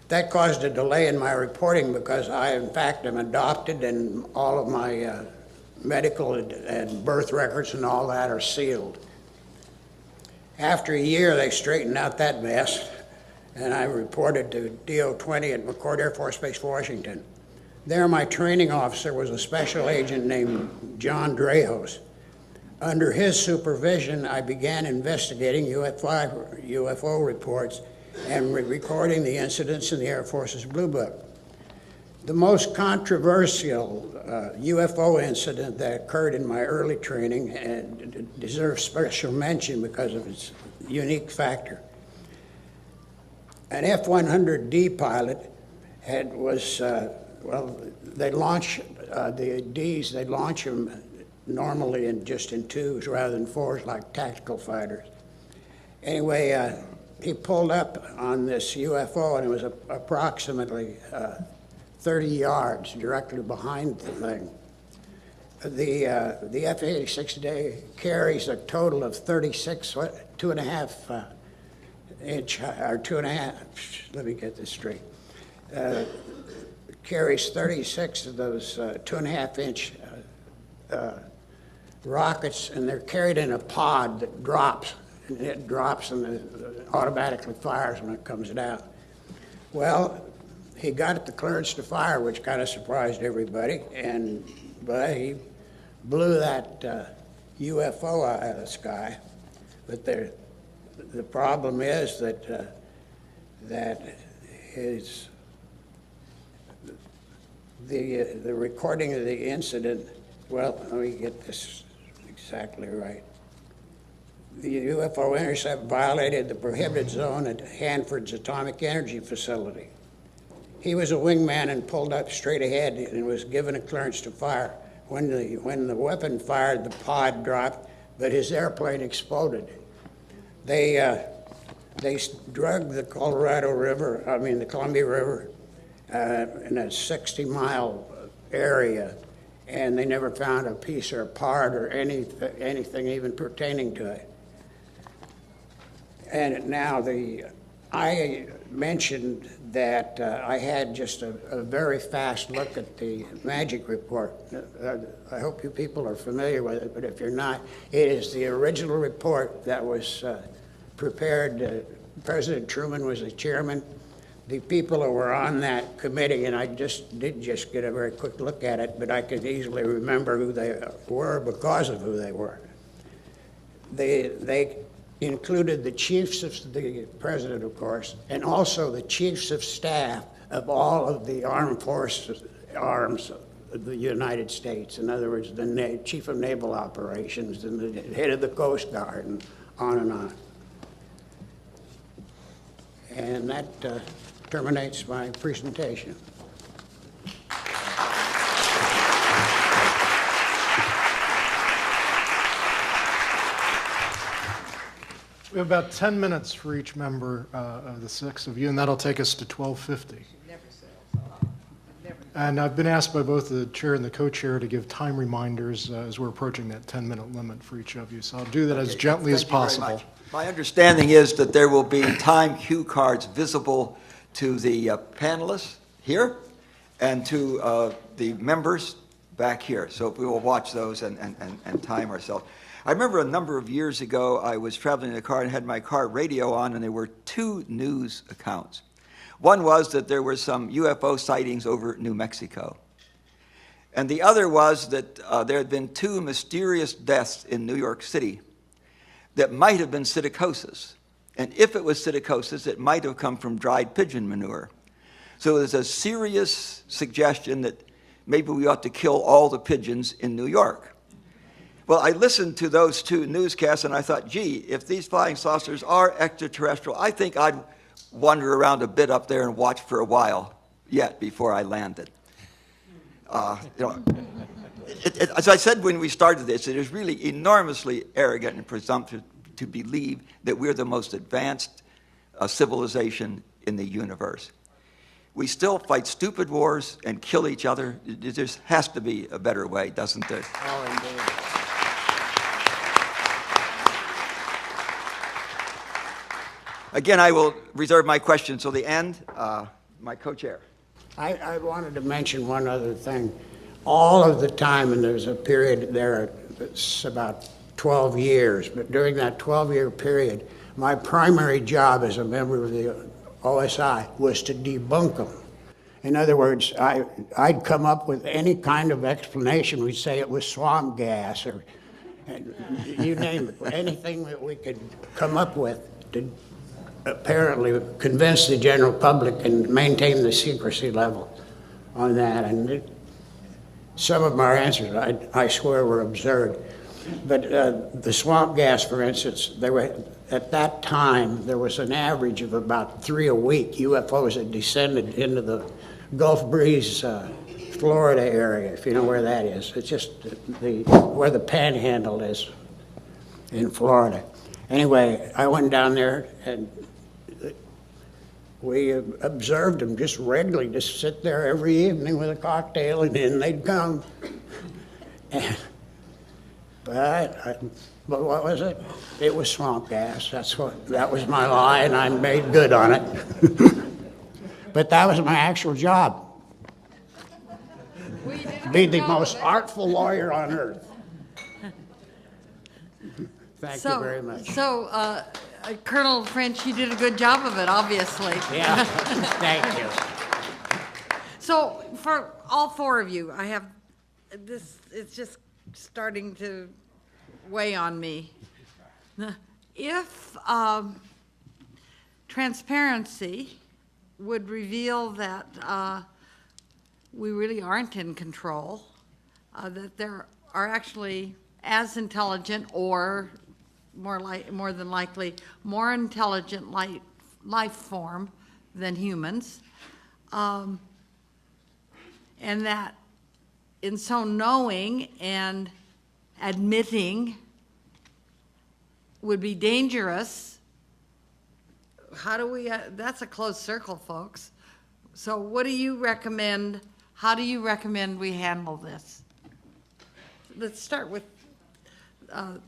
That caused a delay in my reporting because I, in fact, am adopted and all of my medical and birth records and all that are sealed. After a year, they straightened out that mess, and I reported to DO-20 at McCord Air Force Base, Washington. There, my training officer was a special agent named John Drejos. Under his supervision, I began investigating UFO reports and recording the incidents in the Air Force's Blue Book. The most controversial UFO incident that occurred in my early training and deserves special mention because of its unique factor. An F-100D pilot they launch the Ds, they launch them normally just in twos rather than fours like tactical fighters. Anyway, he pulled up on this UFO and it was approximately 30 yards directly behind the thing. The F-86 carries a total of 36, 2.5 inch, or 2.5, let me get this straight. Carries 36 of those 2.5 inch rockets, and they're carried in a pod that drops. And it drops and it automatically fires when it comes down. Well, he got the clearance to fire, which kind of surprised everybody, but he blew that UFO out of the sky. But the problem is that the recording of the incident. Well, let me get this exactly right. The UFO intercept violated the prohibited zone at Hanford's Atomic Energy Facility. He was a wingman and pulled up straight ahead and was given a clearance to fire. When the weapon fired, the pod dropped, but his airplane exploded. They drugged the Columbia River in a 60-mile area, and they never found a piece or a part or anything even pertaining to it. And now I mentioned that I had just a very fast look at the magic report. I hope you people are familiar with it, but if you're not, it is the original report that was prepared. President Truman was the chairman. The people who were on that committee, and I did just get a very quick look at it, but I could easily remember who they were because of who they were. They included the chiefs of the president, of course, and also the chiefs of staff of all of the armed forces, arms of the United States. In other words, the chief of naval operations and the head of the Coast Guard, and on and on. And that terminates my presentation. We have about 10 minutes for each member of the six of you, and that'll take us to 12:50. And I've been asked by both the chair and the co-chair to give time reminders as we're approaching that 10-minute limit for each of you. So I'll do that as gently as possible. My understanding is that there will be time cue cards visible to the panelists here and to the members back here. So we will watch those and time ourselves. I remember a number of years ago, I was traveling in a car and had my car radio on, and there were two news accounts. One was that there were some UFO sightings over New Mexico. And the other was that there had been two mysterious deaths in New York City that might have been psittacosis. And if it was psittacosis, it might have come from dried pigeon manure. So there's a serious suggestion that maybe we ought to kill all the pigeons in New York. Well, I listened to those two newscasts, and I thought, gee, if these flying saucers are extraterrestrial, I think I'd wander around a bit up there and watch for a while yet before I landed. You know, as I said when we started this, it is really enormously arrogant and presumptuous to believe that we're the most advanced civilization in the universe. We still fight stupid wars and kill each other. There just has to be a better way, doesn't there? Oh, indeed. Again, I will reserve my questions till the end. My co-chair. I wanted to mention one other thing. All of the time, and there's a period there, it's about 12 years, but during that 12-year period, my primary job as a member of the OSI was to debunk them. In other words, I'd come up with any kind of explanation. We'd say it was swamp gas or you name it, anything that we could come up with to apparently convince the general public and maintain the secrecy level on that. And some of our answers, I swear, were absurd. But the swamp gas, for instance, at that time, there was an average of about 3 a week UFOs that descended into the Gulf Breeze, Florida area, if you know where that is. It's just where the panhandle is in Florida. Anyway, I went down there and we observed them just regularly, just sit there every evening with a cocktail, and then they'd come. But what was it? It was swamp gas. That was my lie, and I made good on it. But that was my actual job. Be the most artful lawyer on earth. Thank you very much. So, Colonel French, you did a good job of it, obviously. Yeah, thank you. So, for all 4 of you, I have this, it's just starting to weigh on me. If transparency would reveal that we really aren't in control, that there are actually as intelligent or more than likely more intelligent life form than humans, and that in so knowing and admitting would be dangerous. How do we, that's a closed circle, folks. So what do you recommend, how do you recommend we handle this? Let's start with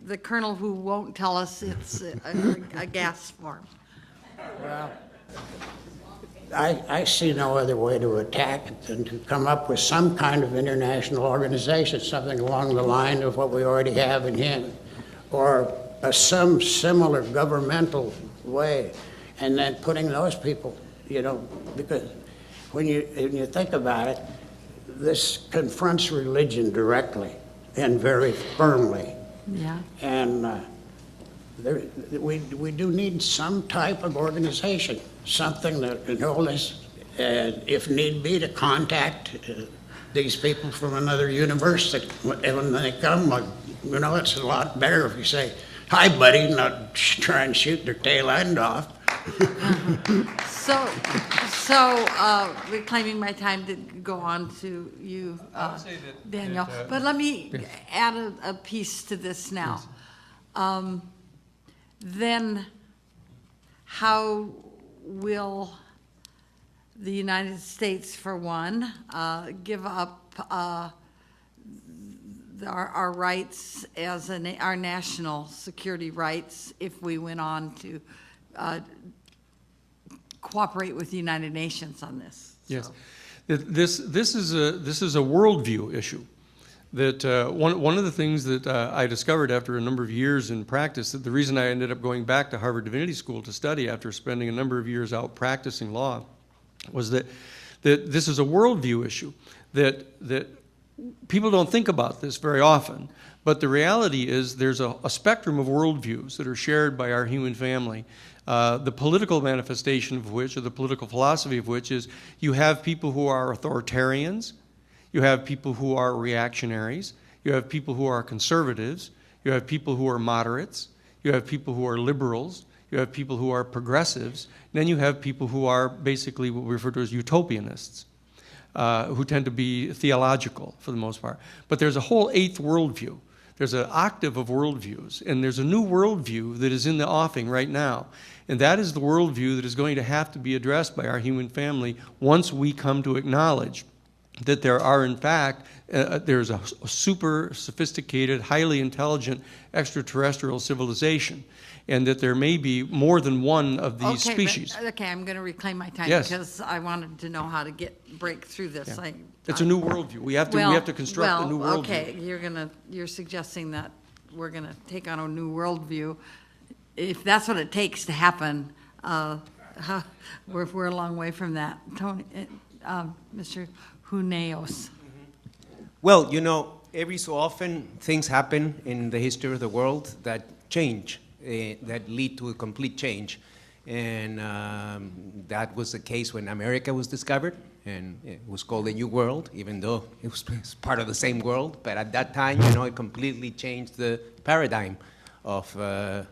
the colonel who won't tell us it's a gas form. Well, I see no other way to attack it than to come up with some kind of international organization, something along the line of what we already have in hand, or some similar governmental way, and then putting those people, you know, because when you think about it, this confronts religion directly and very firmly. Yeah. And we do need some type of organization, something that can hold us, if need be, to contact these people from another universe. That when they come, you know, it's a lot better if you say, "Hi, buddy," not try and shoot their tail end off. So reclaiming my time to go on to you, Daniel. But let me add a piece to this now. Yes. Then how will the United States, for one, give up our rights as our national security rights if we went on to cooperate with the United Nations on this? Yes, this is a worldview issue. That one of the things that I discovered after a number of years in practice, that the reason I ended up going back to Harvard Divinity School to study after spending a number of years out practicing law, was that this is a worldview issue. That people don't think about this very often, but the reality is there's a spectrum of worldviews that are shared by our human family. The political manifestation of which, or the political philosophy of which, is you have people who are authoritarians, you have people who are reactionaries, You have people who are conservatives. You have people who are moderates. You have people who are liberals. You have people who are progressives. Then you have people who are basically what we refer to as utopianists, who tend to be theological for the most part. But there's a whole eighth worldview. There's an octave of worldviews, and there's a new worldview that is in the offing right now. And that is the worldview that is going to have to be addressed by our human family once we come to acknowledge that there are, in fact, there's a super sophisticated, highly intelligent extraterrestrial civilization, and that there may be more than one of these species. Okay, I'm going to reclaim my time Yes. because I wanted to know how to break through this. Yeah. It's a new worldview. We have to construct a new worldview. Okay, you're suggesting that we're going to take on a new worldview. If that's what it takes to happen, we're a long way from that. Tony, Mr. Huneos. Well, you know, every so often things happen in the history of the world that change, that lead to a complete change. And that was the case when America was discovered, and it was called the New World, even though it was part of the same world. But at that time, you know, it completely changed the paradigm of the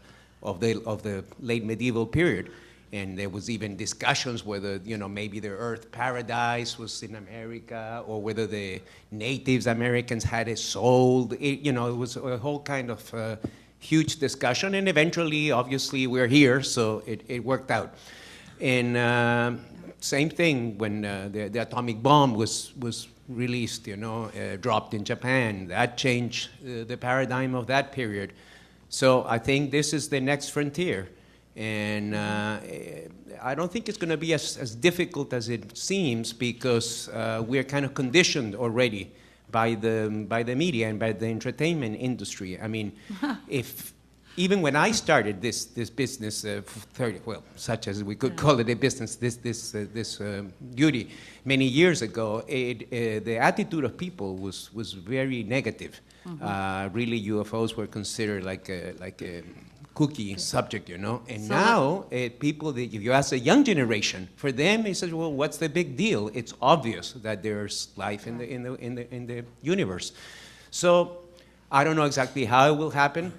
late medieval period. And there was even discussions whether, you know, maybe the Earth paradise was in America, or whether the Native Americans had a soul. You know, it was a whole kind of huge discussion. And eventually, obviously, we're here, so it worked out. And same thing when the atomic bomb was released, you know, dropped in Japan. That changed the paradigm of that period. So I think this is the next frontier. And I don't think it's going to be as difficult as it seems, because we're kind of conditioned already by the media and by the entertainment industry. I mean, even when I started this business, such as we could call it a business, this duty many years ago, the attitude of people was very negative. Mm-hmm. Really, UFOs were considered like a cookie subject, you know. And so now, people, if you ask a young generation, for them, it says, well, what's the big deal? It's obvious that there's life in the universe. So I don't know exactly how it will happen,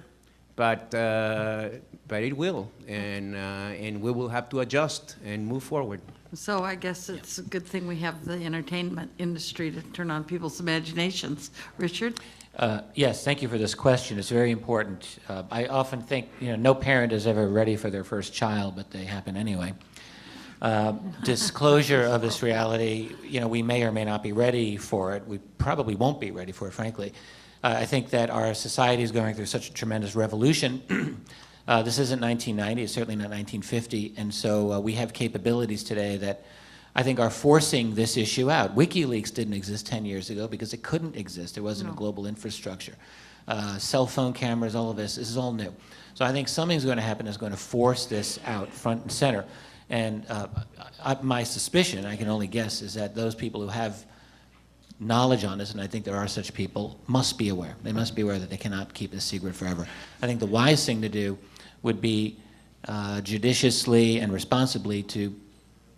but it will, and we will have to adjust and move forward. So I guess it's a good thing we have the entertainment industry to turn on people's imaginations. Richard? Yes, thank you for this question. It's very important. I often think, you know, no parent is ever ready for their first child, but they happen anyway. Disclosure of this reality, you know, we may or may not be ready for it. We probably won't be ready for it, frankly. I think that our society is going through such a tremendous revolution. This isn't 1990, it's certainly not 1950, and so we have capabilities today that I think are forcing this issue out. WikiLeaks didn't exist 10 years ago because it couldn't exist. There wasn't a global infrastructure. Cell phone cameras, all of this is all new. So I think something's going to happen that's going to force this out front and center. And my suspicion, I can only guess, is that those people who have knowledge on this, and I think there are such people, must be aware. They must be aware that they cannot keep this secret forever. I think the wise thing to do would be judiciously and responsibly to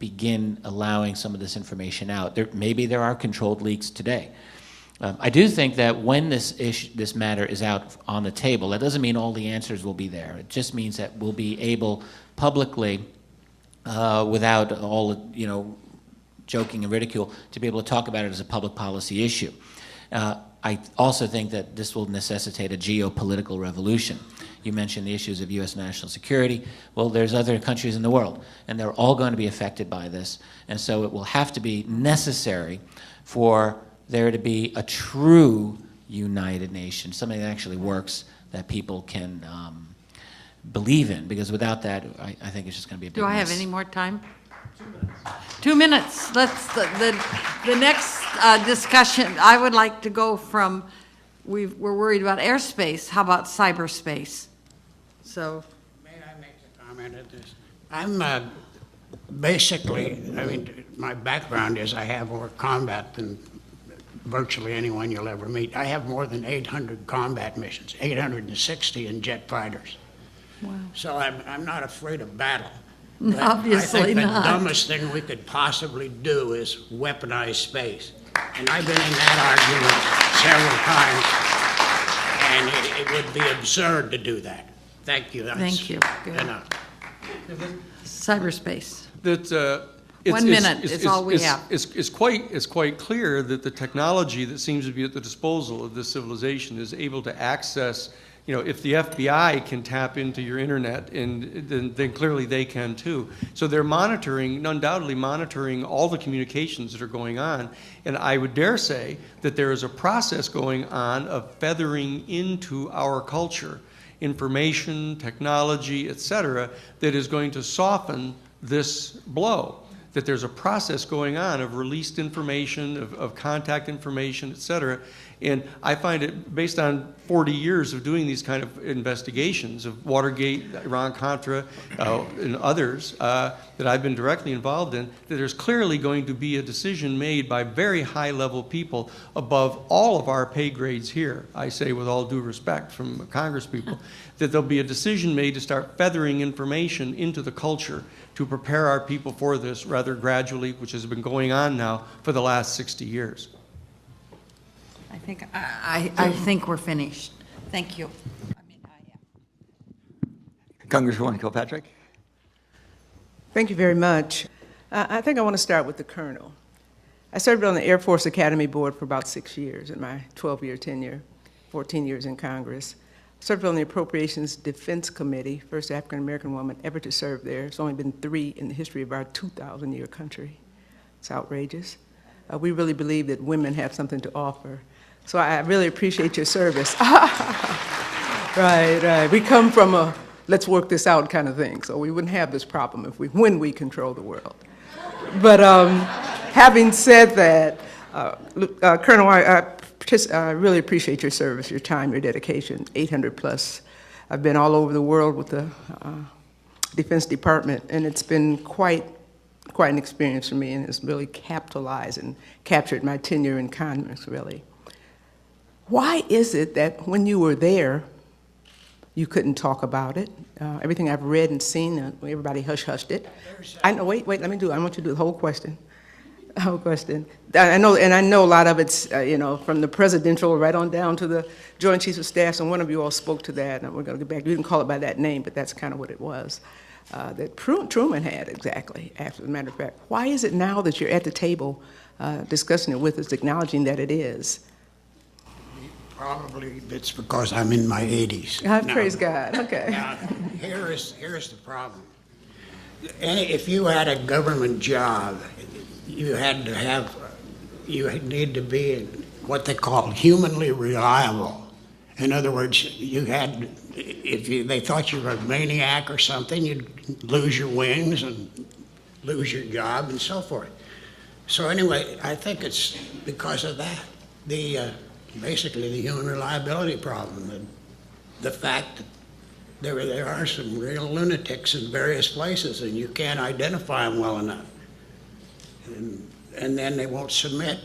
begin allowing some of this information out. Maybe there are controlled leaks today. I do think that when this matter is out on the table, that doesn't mean all the answers will be there. It just means that we'll be able publicly, without all, you know, joking and ridicule, to be able to talk about it as a public policy issue. I also think that this will necessitate a geopolitical revolution. You mentioned the issues of U.S. national security. Well, there's other countries in the world, and they're all going to be affected by this. And so it will have to be necessary for there to be a true United Nations, something that actually works, that people can believe in. Because without that, I think it's just going to be a big mess. Do I have any more time? 2 minutes. Let's the next discussion. I would like to go from we're worried about airspace. How about cyberspace? So, may I make a comment at this? I'm basically, I mean, my background is I have more combat than virtually anyone you'll ever meet. I have more than 800 combat missions, 860 in jet fighters. wow. So I'm not afraid of battle. No, obviously I think not. the dumbest thing we could possibly do is weaponize space. And I've been in that argument several times. And it would be absurd to do that. Thank you. Thank you. Good. Enough. Cyberspace. That 1 minute is all we have. It's quite clear that the technology that seems to be at the disposal of this civilization is able to access, if the FBI can tap into your internet, and then clearly they can too. So they're undoubtedly monitoring all the communications that are going on. And I would dare say that there is a process going on of feathering into our culture information, technology, et cetera, that is going to soften this blow. That there's a process going on of released information, of contact information, et cetera. And I find it, based on 40 years of doing these kind of investigations of Watergate, Iran-Contra, and others that I've been directly involved in, that there's clearly going to be a decision made by very high-level people above all of our pay grades here, I say with all due respect from Congress people, that there'll be a decision made to start feathering information into the culture to prepare our people for this rather gradually, which has been going on now for the last 60 years. I think we're finished. Thank you. Congresswoman Kilpatrick. Thank you very much. I think I want to start with the Colonel. I served on the Air Force Academy Board for about 6 years in my 12-year tenure, 14 years in Congress. I served on the Appropriations Defense Committee, first African-American woman ever to serve there. It's only been 3 in the history of our 2,000-year country. It's outrageous. We really believe that women have something to offer. So I really appreciate your service. Right. We come from a let's work this out kind of thing, so we wouldn't have this problem when we control the world. But having said that, Colonel, I really appreciate your service, your time, your dedication, 800 plus. I've been all over the world with the Defense Department, and it's been quite an experience for me, and it's really capitalized and captured my tenure in Congress, really. Why is it that when you were there, you couldn't talk about it? Everything I've read and seen, everybody hush-hushed it. I know, wait, let me do it. I want you to do the whole question. The whole question. I know a lot of it's, from the presidential right on down to the Joint Chiefs of Staff, and one of you all spoke to that, and we're going to get back. You didn't call it by that name, but that's kind of what it was. That Truman had, exactly, as a matter of fact. Why is it now that you're at the table discussing it with us, acknowledging that it is? Probably it's because I'm in my 80s. Praise God, okay. Now, here's the problem. If you had a government job, you need to be what they call humanly reliable. In other words, they thought you were a maniac or something, you'd lose your wings and lose your job and so forth. So anyway, I think it's because of that. Basically the human reliability problem, the fact that there are some real lunatics in various places and you can't identify them well enough. And then they won't submit.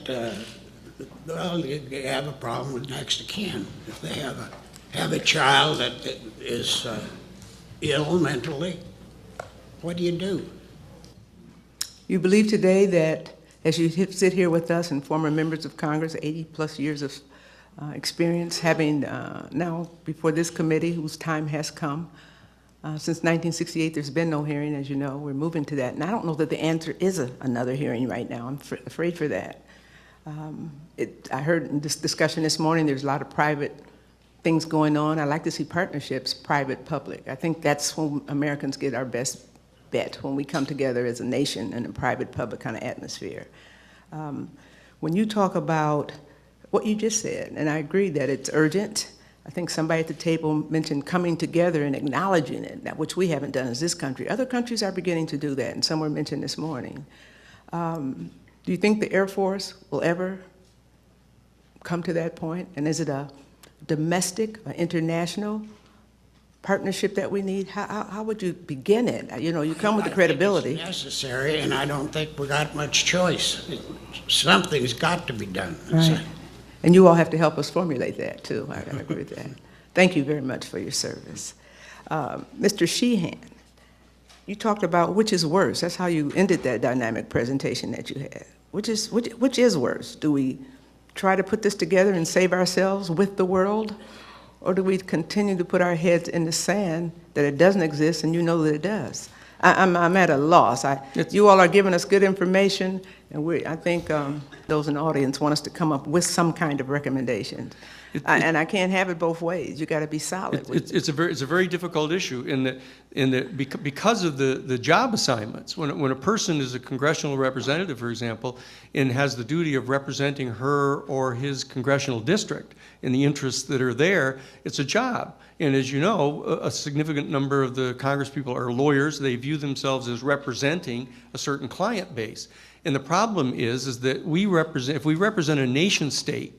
Well, you have a problem with next of kin. If they have a child that is ill mentally, what do you do? You believe today that as you sit here with us and former members of Congress, 80 plus years of experience, having now before this committee whose time has come. Since 1968, there's been no hearing, as you know. We're moving to that. And I don't know that the answer is another hearing right now. I'm afraid for that. I heard in this discussion this morning, there's a lot of private things going on. I like to see partnerships, private-public. I think that's when Americans get our best bet, when we come together as a nation in a private-public kind of atmosphere. When you talk about what you just said, and I agree that it's urgent. I think somebody at the table mentioned coming together and acknowledging it, which we haven't done as this country. Other countries are beginning to do that, and some were mentioned this morning. Do you think the Air Force will ever come to that point? And is it a domestic, international partnership that we need? How would you begin it? You come with the credibility. It's necessary, and I don't think we got much choice. Something's got to be done. Right. And you all have to help us formulate that, too. I agree with that. Thank you very much for your service. Mr. Sheehan, you talked about which is worse. That's how you ended that dynamic presentation that you had. Which is worse? Do we try to put this together and save ourselves with the world? or do we continue to put our heads in the sand that it doesn't exist and you know that it does? I'm at a loss. You all are giving us good information, and I think those in the audience want us to come up with some kind of recommendations. And I can't have it both ways. You got to be solid. It's a very difficult issue because of the job assignments. When a person is a congressional representative, for example, and has the duty of representing her or his congressional district in the interests that are there, it's a job. And as you know, a significant number of the congresspeople are lawyers. They view themselves as representing a certain client base. And the problem is that if we represent a nation state,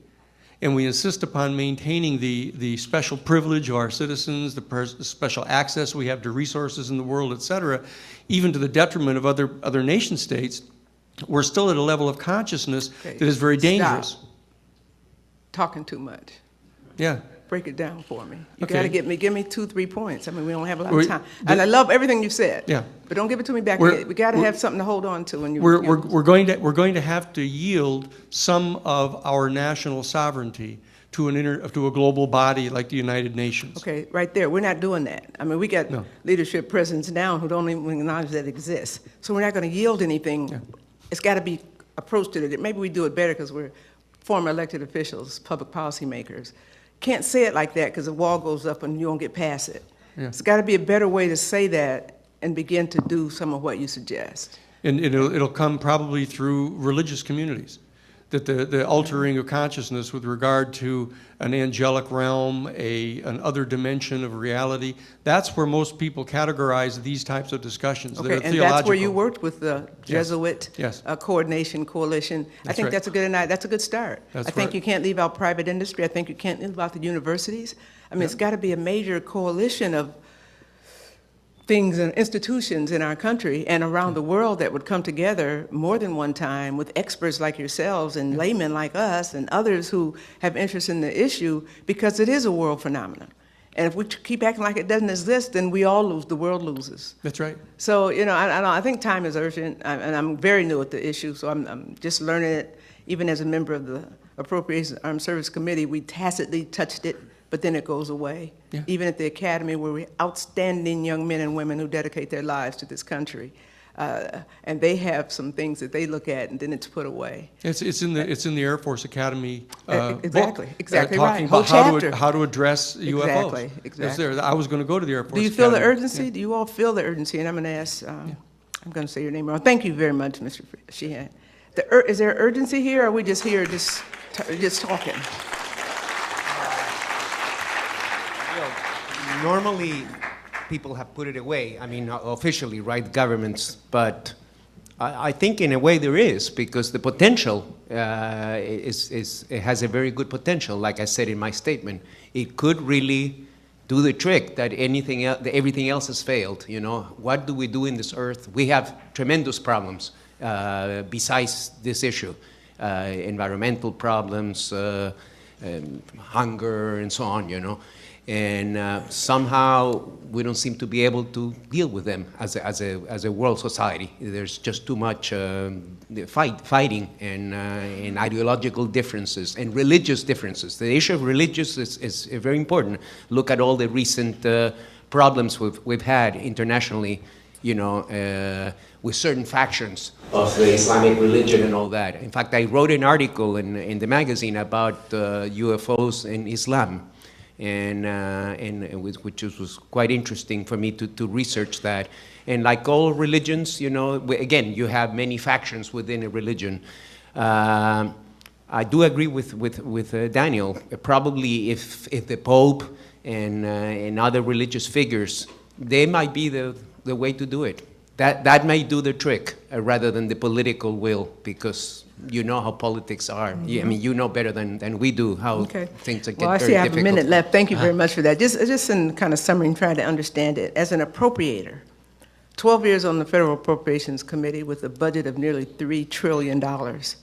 and we insist upon maintaining the special privilege of our citizens, the special access we have to resources in the world, et cetera, even to the detriment of other nation states, we're still at a level of consciousness that is very dangerous. Stop. Talking too much. Yeah. Break it down for me. You Okay. got to give me 2-3 points. I mean, we don't have a lot of time. And I love everything you said. Yeah. But don't give it to me back. We got to have something to hold on to. When We're going to have to yield some of our national sovereignty to a global body like the United Nations. Okay, right there. We're not doing that. I mean, we got No. leadership presidents now who don't even acknowledge that it exists. So we're not going to yield anything. Yeah. It's got to be approached to it. Maybe we do it better because we're former elected officials, public policy makers. Can't say it like that because the wall goes up and you won't get past it. Yeah. It's got to be a better way to say that and begin to do some of what you suggest. And it'll come probably through religious communities, that the altering of consciousness with regard to an angelic realm, an other dimension of reality, that's where most people categorize these types of discussions. Okay, They're and theological. that's where you worked with the Jesuit Yes. Coordination Coalition. I think right. that's a good start. That's I think right. you can't leave out private industry. I think you can't leave out the universities. I mean, it's got to be a major coalition of things and institutions in our country and around the world that would come together more than one time with experts like yourselves and laymen like us and others who have interest in the issue, because it is a world phenomenon. And if we keep acting like it doesn't exist, then we all lose, the world loses. That's right. So, I think time is urgent, and I'm very new at the issue, so I'm just learning it. Even as a member of the Appropriations Armed Service Committee, we tacitly touched it, but then it goes away. Yeah. Even at the academy, where we outstanding young men and women who dedicate their lives to this country, and they have some things that they look at, and then it's put away. It's in the Air Force Academy Exactly, book, exactly talking right. Whole about chapter. how to address UFOs. Exactly. It's there. I was going to go to the Air Force Do you feel the Academy. urgency? Yeah. Do you all feel the urgency? And I'm going to ask, I'm going to say your name wrong. Thank you very much, Mr. Sheehan. Is there urgency here, or are we just here just talking? Normally, people have put it away. I mean, officially, right, governments. But I think in a way there is, because the potential it has a very good potential. Like I said in my statement, it could really do the trick that everything else has failed. You know, what do we do in this earth? We have tremendous problems besides this issue, environmental problems, hunger, and so on. You know. And somehow we don't seem to be able to deal with them as a world society. There's just too much fighting and ideological differences and religious differences. The issue of religious is very important. Look at all the recent problems we've had internationally, you know, with certain factions of the Islamic religion and all that. In fact, I wrote an article in the magazine about UFOs in Islam. Which was quite interesting for me to research that. And like all religions, you know, again, you have many factions within a religion. I do agree with Daniel. Probably if the Pope and other religious figures, they might be the way to do it. That may do the trick rather than the political will, because you know how politics are. I mean, you know better than we do how things get very difficult. Well, I see I have a minute left. Thank you very much for that. Just in kind of summary and trying to understand it. As an appropriator, 12 years on the Federal Appropriations Committee with a budget of nearly $3 trillion, the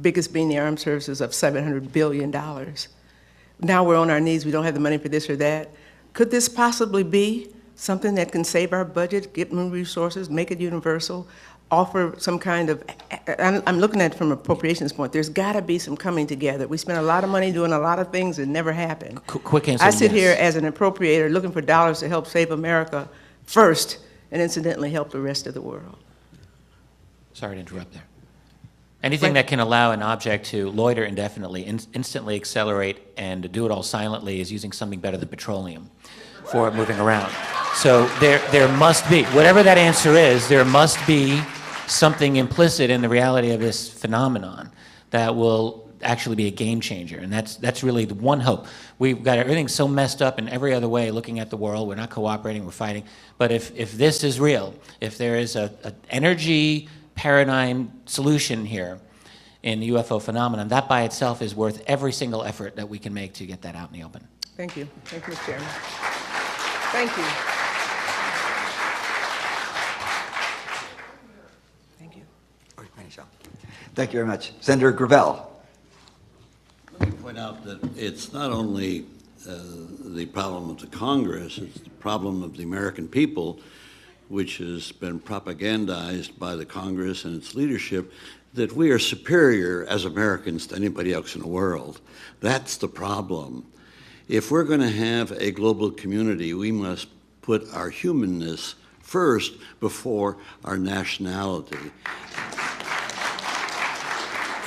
biggest being the armed services of $700 billion. Now we're on our knees. We don't have the money for this or that. Could this possibly be something that can save our budget, get new resources, make it universal, offer some kind of, I'm looking at it from an appropriations point, there's got to be some coming together. We spend a lot of money doing a lot of things that never happen. Quick answer, I sit yes. here as an appropriator looking for dollars to help save America first and incidentally help the rest of the world. Sorry to interrupt there. Anything that can allow an object to loiter indefinitely, instantly accelerate, and do it all silently is using something better than petroleum for it moving around. So there must be, whatever that answer is, there must be something implicit in the reality of this phenomenon that will actually be a game changer. And that's really the one hope. We've got everything so messed up in every other way, looking at the world. We're not cooperating, we're fighting. But if this is real, if there is an energy paradigm solution here in the UFO phenomenon, that by itself is worth every single effort that we can make to get that out in the open. Thank you. Thank you, Mr. Chairman. Thank you. Thank you. Thank you very much. Senator Gravel. Let me point out that it's not only the problem of the Congress, it's the problem of the American people, which has been propagandized by the Congress and its leadership, that we are superior as Americans to anybody else in the world. That's the problem. If we're going to have a global community, we must put our humanness first before our nationality.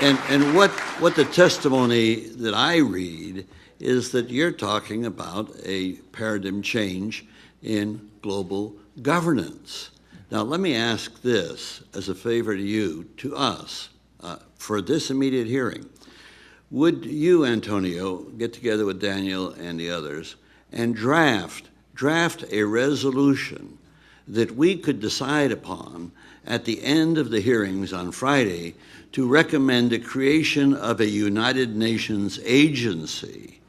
And what the testimony that I read is that you're talking about a paradigm change in global governance. Now, let me ask this as a favor to you, to us, for this immediate hearing. Would you, Antonio, get together with Daniel and the others and draft a resolution that we could decide upon at the end of the hearings on Friday to recommend the creation of a United Nations agency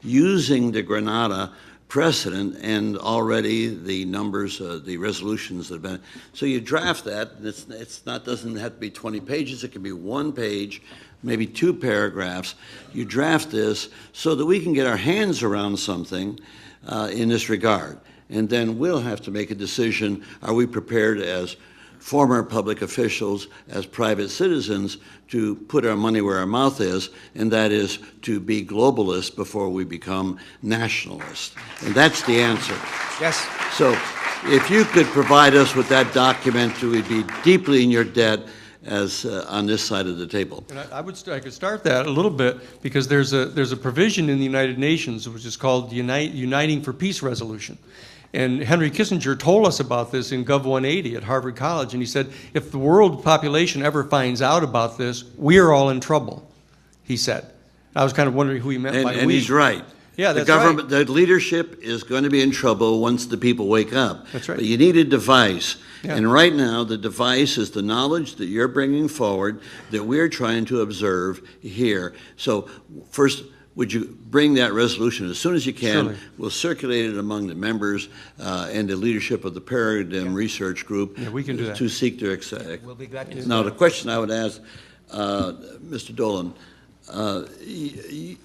using the Grenada precedent and already the numbers, the resolutions that have been. So you draft that, and it's not, doesn't have to be 20 pages, it can be 1 page, maybe 2 paragraphs. You draft this so that we can get our hands around something in this regard. And then we'll have to make a decision, are we prepared as former public officials, as private citizens, to put our money where our mouth is, and that is to be globalists before we become nationalists. And that's the answer. Yes. So if you could provide us with that document, we'd be deeply in your debt as on this side of the table. And I could start that a little bit, because there's a provision in the United Nations which is called the Uniting for Peace Resolution. And Henry Kissinger told us about this in Gov 180 at Harvard College, and he said, if the world population ever finds out about this, we're all in trouble, he said. I was kind of wondering who he meant by we. And he's right. Yeah, that's the government, right. The leadership is going to be in trouble once the people wake up. That's right. But you need a device. Yeah. And right now, the device is the knowledge that you're bringing forward that we're trying to observe here. So first, would you bring that resolution as soon as you can? Surely. We'll circulate it among the members and the leadership of the Paradigm Research Group. Yeah, we can do that. To seek their We'll be glad to. Now, the question I would ask, Mr. Dolan,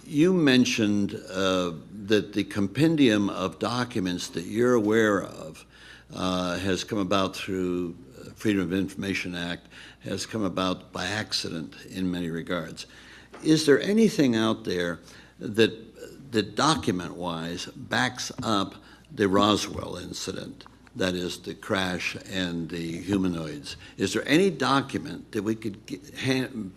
you mentioned that the compendium of documents that you're aware of has come about through Freedom of Information Act, has come about by accident in many regards. Is there anything out there that document-wise backs up the Roswell incident, that is the crash and the humanoids? Is there any document that we could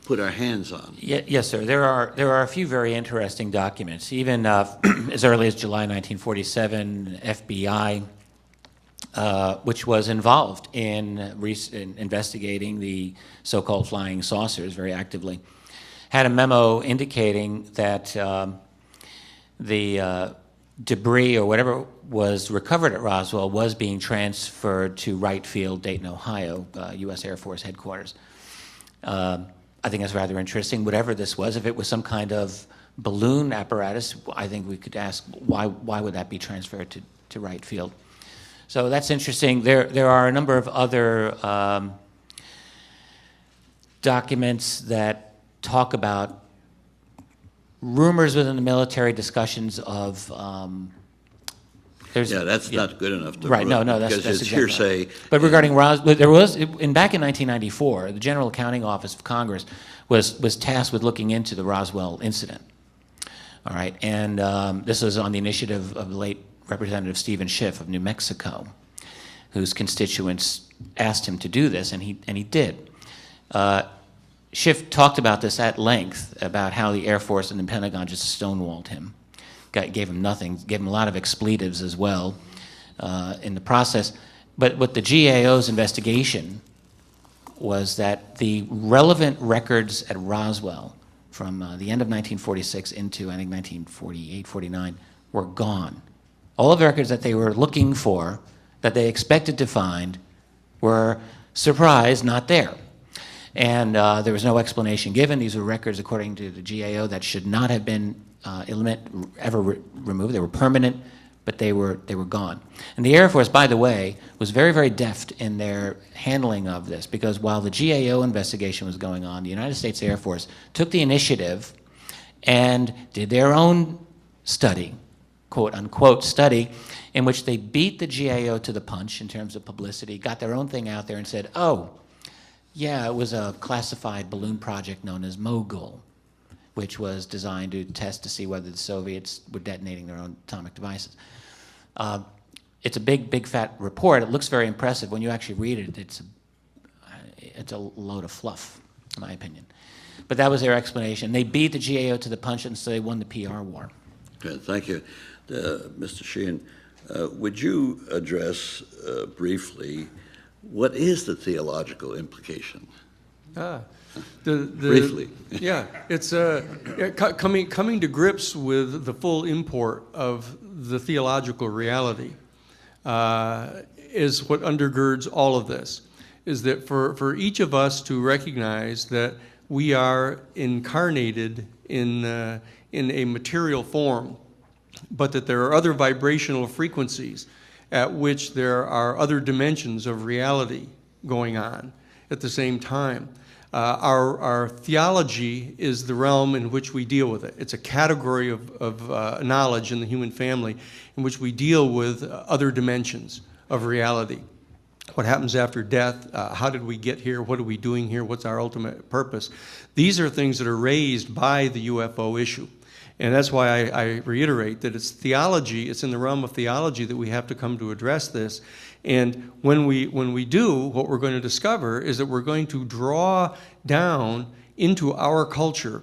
put our hands on? Yes, sir. There are a few very interesting documents. Even as early as July 1947, FBI, which was involved in investigating the so-called flying saucers very actively, had a memo indicating that the debris or whatever was recovered at Roswell was being transferred to Wright Field, Dayton, Ohio, U.S. Air Force headquarters. I think that's rather interesting. Whatever this was, if it was some kind of balloon apparatus, I think we could ask why would that be transferred to Wright Field? So that's interesting. There are a number of other documents that talk about rumors within the military, discussions of There's- that's yeah. not good enough to Right, prove, no, that's because it's exactly right. hearsay. But regarding Roswell, there was, back in 1994, the General Accounting Office of Congress was tasked with looking into the Roswell incident. All right, and this was on the initiative of the late Representative Stephen Schiff of New Mexico, whose constituents asked him to do this, and he did. Schiff talked about this at length, about how the Air Force and the Pentagon just stonewalled him, gave him nothing, gave him a lot of expletives as well in the process. But what the GAO's investigation was that the relevant records at Roswell from the end of 1946 into, I think, 1948, 49, were gone. All of the records that they were looking for, that they expected to find, were, surprise, not there. And there was no explanation given. These were records, according to the GAO, that should not have been removed. They were permanent, but they were gone. And the Air Force, by the way, was very, very deft in their handling of this, because while the GAO investigation was going on, the United States Air Force took the initiative and did their own study, quote unquote study, in which they beat the GAO to the punch in terms of publicity, got their own thing out there and said, oh, yeah, it was a classified balloon project known as Mogul, which was designed to test to see whether the Soviets were detonating their own atomic devices. It's a big, big, fat report. It looks very impressive. When you actually read it, it's a load of fluff, in my opinion. But that was their explanation. They beat the GAO to the punch, and so they won the PR war. Good, thank you. Mr. Sheehan, would you address briefly what is the theological implication? Briefly. Yeah, it's coming to grips with the full import of the theological reality is what undergirds all of this, is that for each of us to recognize that we are incarnated in a material form, but that there are other vibrational frequencies at which there are other dimensions of reality going on at the same time. Our theology is the realm in which we deal with it. It's a category of knowledge in the human family in which we deal with other dimensions of reality. What happens after death? How did we get here? What are we doing here? What's our ultimate purpose? These are things that are raised by the UFO issue. And that's why I reiterate that it's theology, it's in the realm of theology that we have to come to address this. And when we do, what we're going to discover is that we're going to draw down into our culture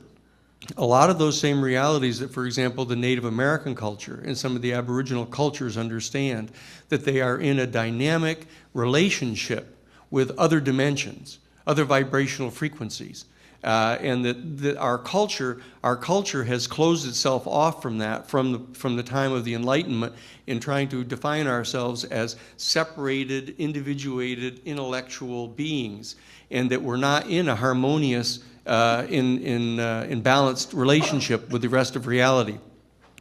a lot of those same realities that, for example, the Native American culture and some of the Aboriginal cultures understand, that they are in a dynamic relationship with other dimensions, other vibrational frequencies. And that our culture has closed itself off from that from the time of the Enlightenment in trying to define ourselves as separated, individuated, intellectual beings, and that we're not in a harmonious, in balanced relationship with the rest of reality.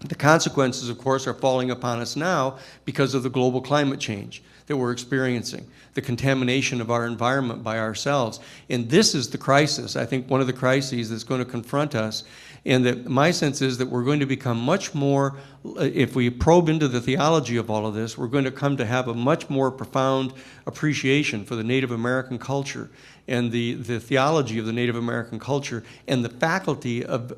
The consequences, of course, are falling upon us now because of the global climate change that we're experiencing, the contamination of our environment by ourselves. And this is the crisis, I think one of the crises that's going to confront us. And that my sense is that we're going to become much more, if we probe into the theology of all of this, we're going to come to have a much more profound appreciation for the Native American culture and the theology of the Native American culture and the faculty of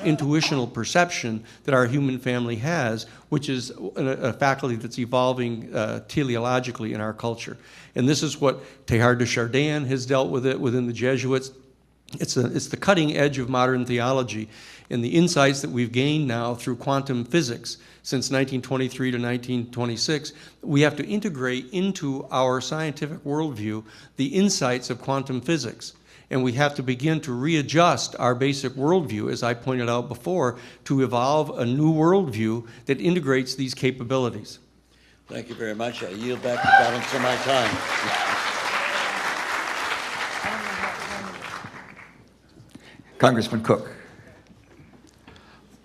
intuitional perception that our human family has, which is a faculty that's evolving teleologically in our culture. And this is what Teilhard de Chardin has dealt with it within the Jesuits. It's the cutting edge of modern theology, and the insights that we've gained now through quantum physics since 1923 to 1926, we have to integrate into our scientific worldview the insights of quantum physics. And we have to begin to readjust our basic worldview, as I pointed out before, to evolve a new worldview that integrates these capabilities. Thank you very much. I yield back the balance of my time. Congressman Cook.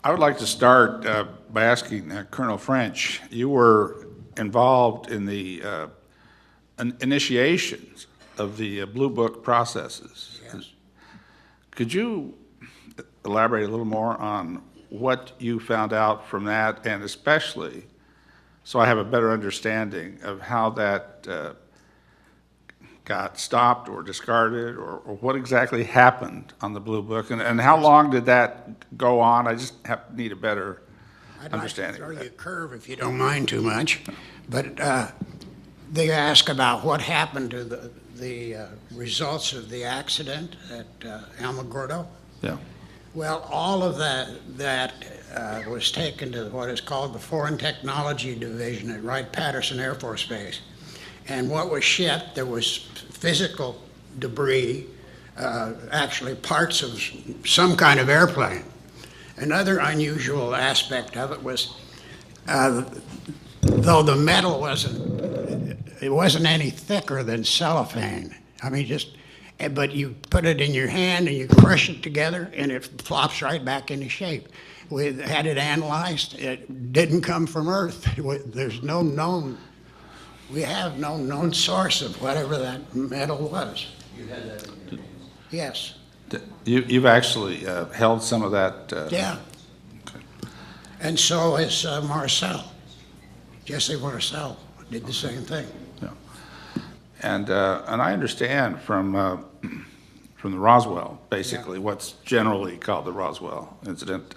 I would like to start by asking Colonel French, you were involved in the initiations of the Blue Book processes. Yes. Could you elaborate a little more on what you found out from that, and especially so I have a better understanding of how that got stopped or discarded, or what exactly happened on the Blue Book, and how long did that go on? I just need a better understanding. I'd like to throw you a curve if you don't mind too much, but they ask about what happened to the results of the accident at Alamogordo. Yeah. Well, all of that was taken to what is called the Foreign Technology Division at Wright-Patterson Air Force Base. And what was shipped, there was physical debris, actually parts of some kind of airplane. Another unusual aspect of it was, though the metal wasn't any thicker than cellophane. I mean, but you put it in your hand and you crush it together and it flops right back into shape. We had it analyzed. It didn't come from Earth. There's no known, we have no known source of whatever that metal was. You had that in your hands? Yes. You've actually held some of that? Yeah. Okay. And so is Marcel. Jesse Marcel did the same thing. Yeah. And I understand from the Roswell, basically, what's generally called the Roswell incident.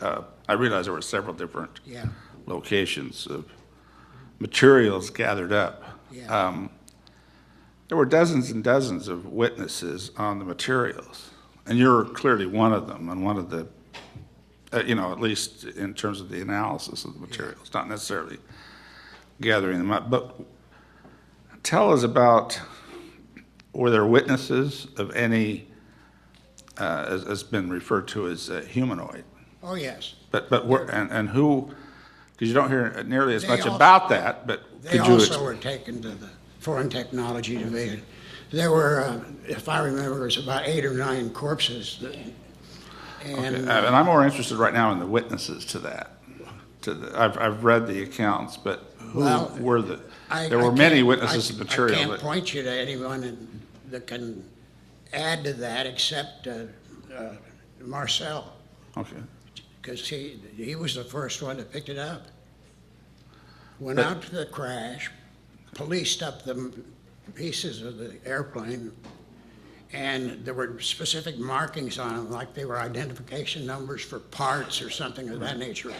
I realize there were several different locations of materials gathered up. Yeah. There were dozens and dozens of witnesses on the materials, and you're clearly one of them, and one of the, at least in terms of the analysis of the materials, not necessarily gathering them up. But tell us about, were there witnesses of any, as has been referred to as humanoid? Oh, yes. But and who, because you don't hear nearly as much also- about that, but They could you also were taken to the Foreign Technology Division. There were, if I remember, it was about 8 or 9 corpses. And I'm more interested right now in the witnesses to that. I've read the accounts, but who were the? There were many witnesses of material. I can't point you to anyone that can add to that except Marcel. Okay. Because he was the first one that picked it up. Went out to the crash, policed up the pieces of the airplane, and there were specific markings on them, like they were identification numbers for parts or something of that nature.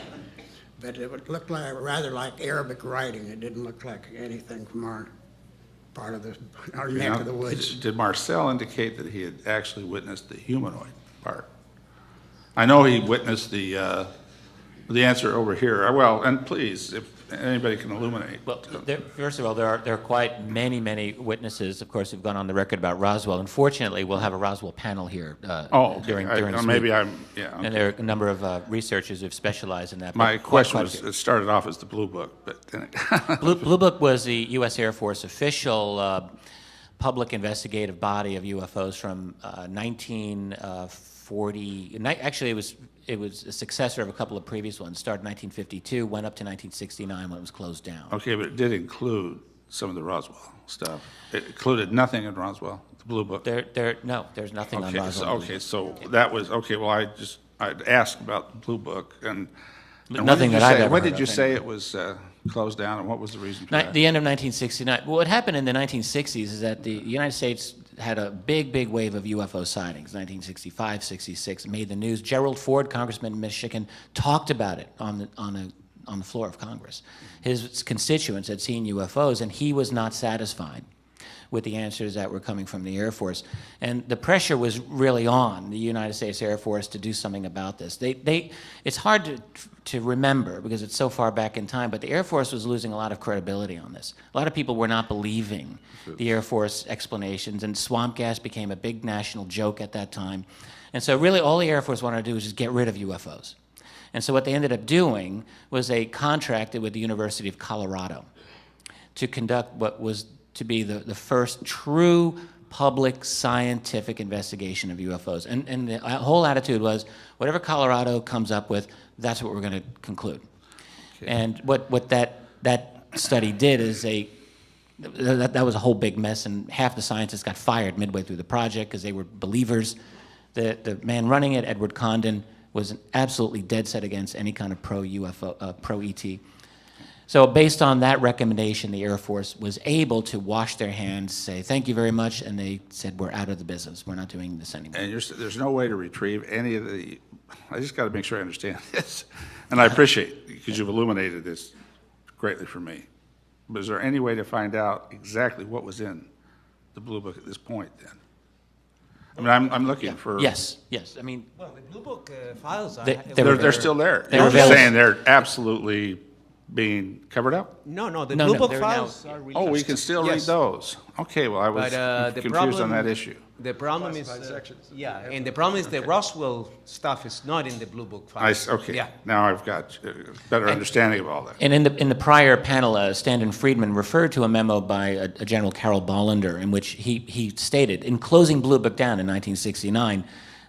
But it would look rather like Arabic writing. It didn't look like anything from our part of our neck of the woods. Did Marcel indicate that he had actually witnessed the humanoid part? I know he witnessed the answer over here. Well, and please, if anybody can illuminate. Well, first of all, there are quite many witnesses, of course, who've gone on the record about Roswell. Unfortunately, we'll have a Roswell panel here Okay. during this maybe week. Okay. And there are a number of researchers who've specialized in that. My question was, it started off as the Blue Book, but then Blue Book was the U.S. Air Force official public investigative body of UFOs from 1940. Actually, it was a successor of a couple of previous ones. Started in 1952, went up to 1969 when it was closed down. Okay, but it did include some of the Roswell stuff. It included nothing in Roswell, the Blue Book. No, there's nothing on Roswell. So that was okay. Well, I'd asked about the Blue Book and nothing that I've ever When heard did you of, say anyway. it was closed down, and what was the reason for that? The end of 1969. Well, what happened in the 1960s is that the United States had a big wave of UFO sightings. 1965, 66, made the news. Gerald Ford, congressman in Michigan, talked about it on the floor of Congress. His constituents had seen UFOs, and he was not satisfied with the answers that were coming from the Air Force. And the pressure was really on the United States Air Force to do something about this. It's hard to remember because it's so far back in time, but the Air Force was losing a lot of credibility on this. A lot of people were not believing the Air Force explanations, and swamp gas became a big national joke at that time. And so really all the Air Force wanted to do was just get rid of UFOs. And so what they ended up doing was they contracted with the University of Colorado to conduct what was to be the first true public scientific investigation of UFOs. And the whole attitude was, whatever Colorado comes up with, that's what we're going to conclude. Okay. And what that study did is that was a whole big mess, and half the scientists got fired midway through the project because they were believers. The man running it, Edward Condon, was absolutely dead set against any kind of pro-UFO, pro-ET. So based on that recommendation, the Air Force was able to wash their hands, say, thank you very much, and they said, we're out of the business. We're not doing this anymore. And there's no way to retrieve any of the, I just got to make sure I understand this. And I appreciate, because you've illuminated this greatly for me. But is there any way to find out exactly what was in the Blue Book at this point then? I mean, I'm looking for. Yes, I mean, Well, the Blue Book files are... They're still there. They were You're available. saying they're absolutely being covered up? No, the No, Blue no, Book they're files now- are released. Oh, we can still read Yes. those. Okay, well, I was But the confused on problem, that issue. The problem is, Classified sections. yeah, and the problem is the Roswell stuff is not in the Blue Book files. Okay, Yeah. now I've got a better understanding of all that. And in the prior panel, Stanton Friedman referred to a memo by a General Carol Bollender in which he stated, in closing Blue Book down in 1969,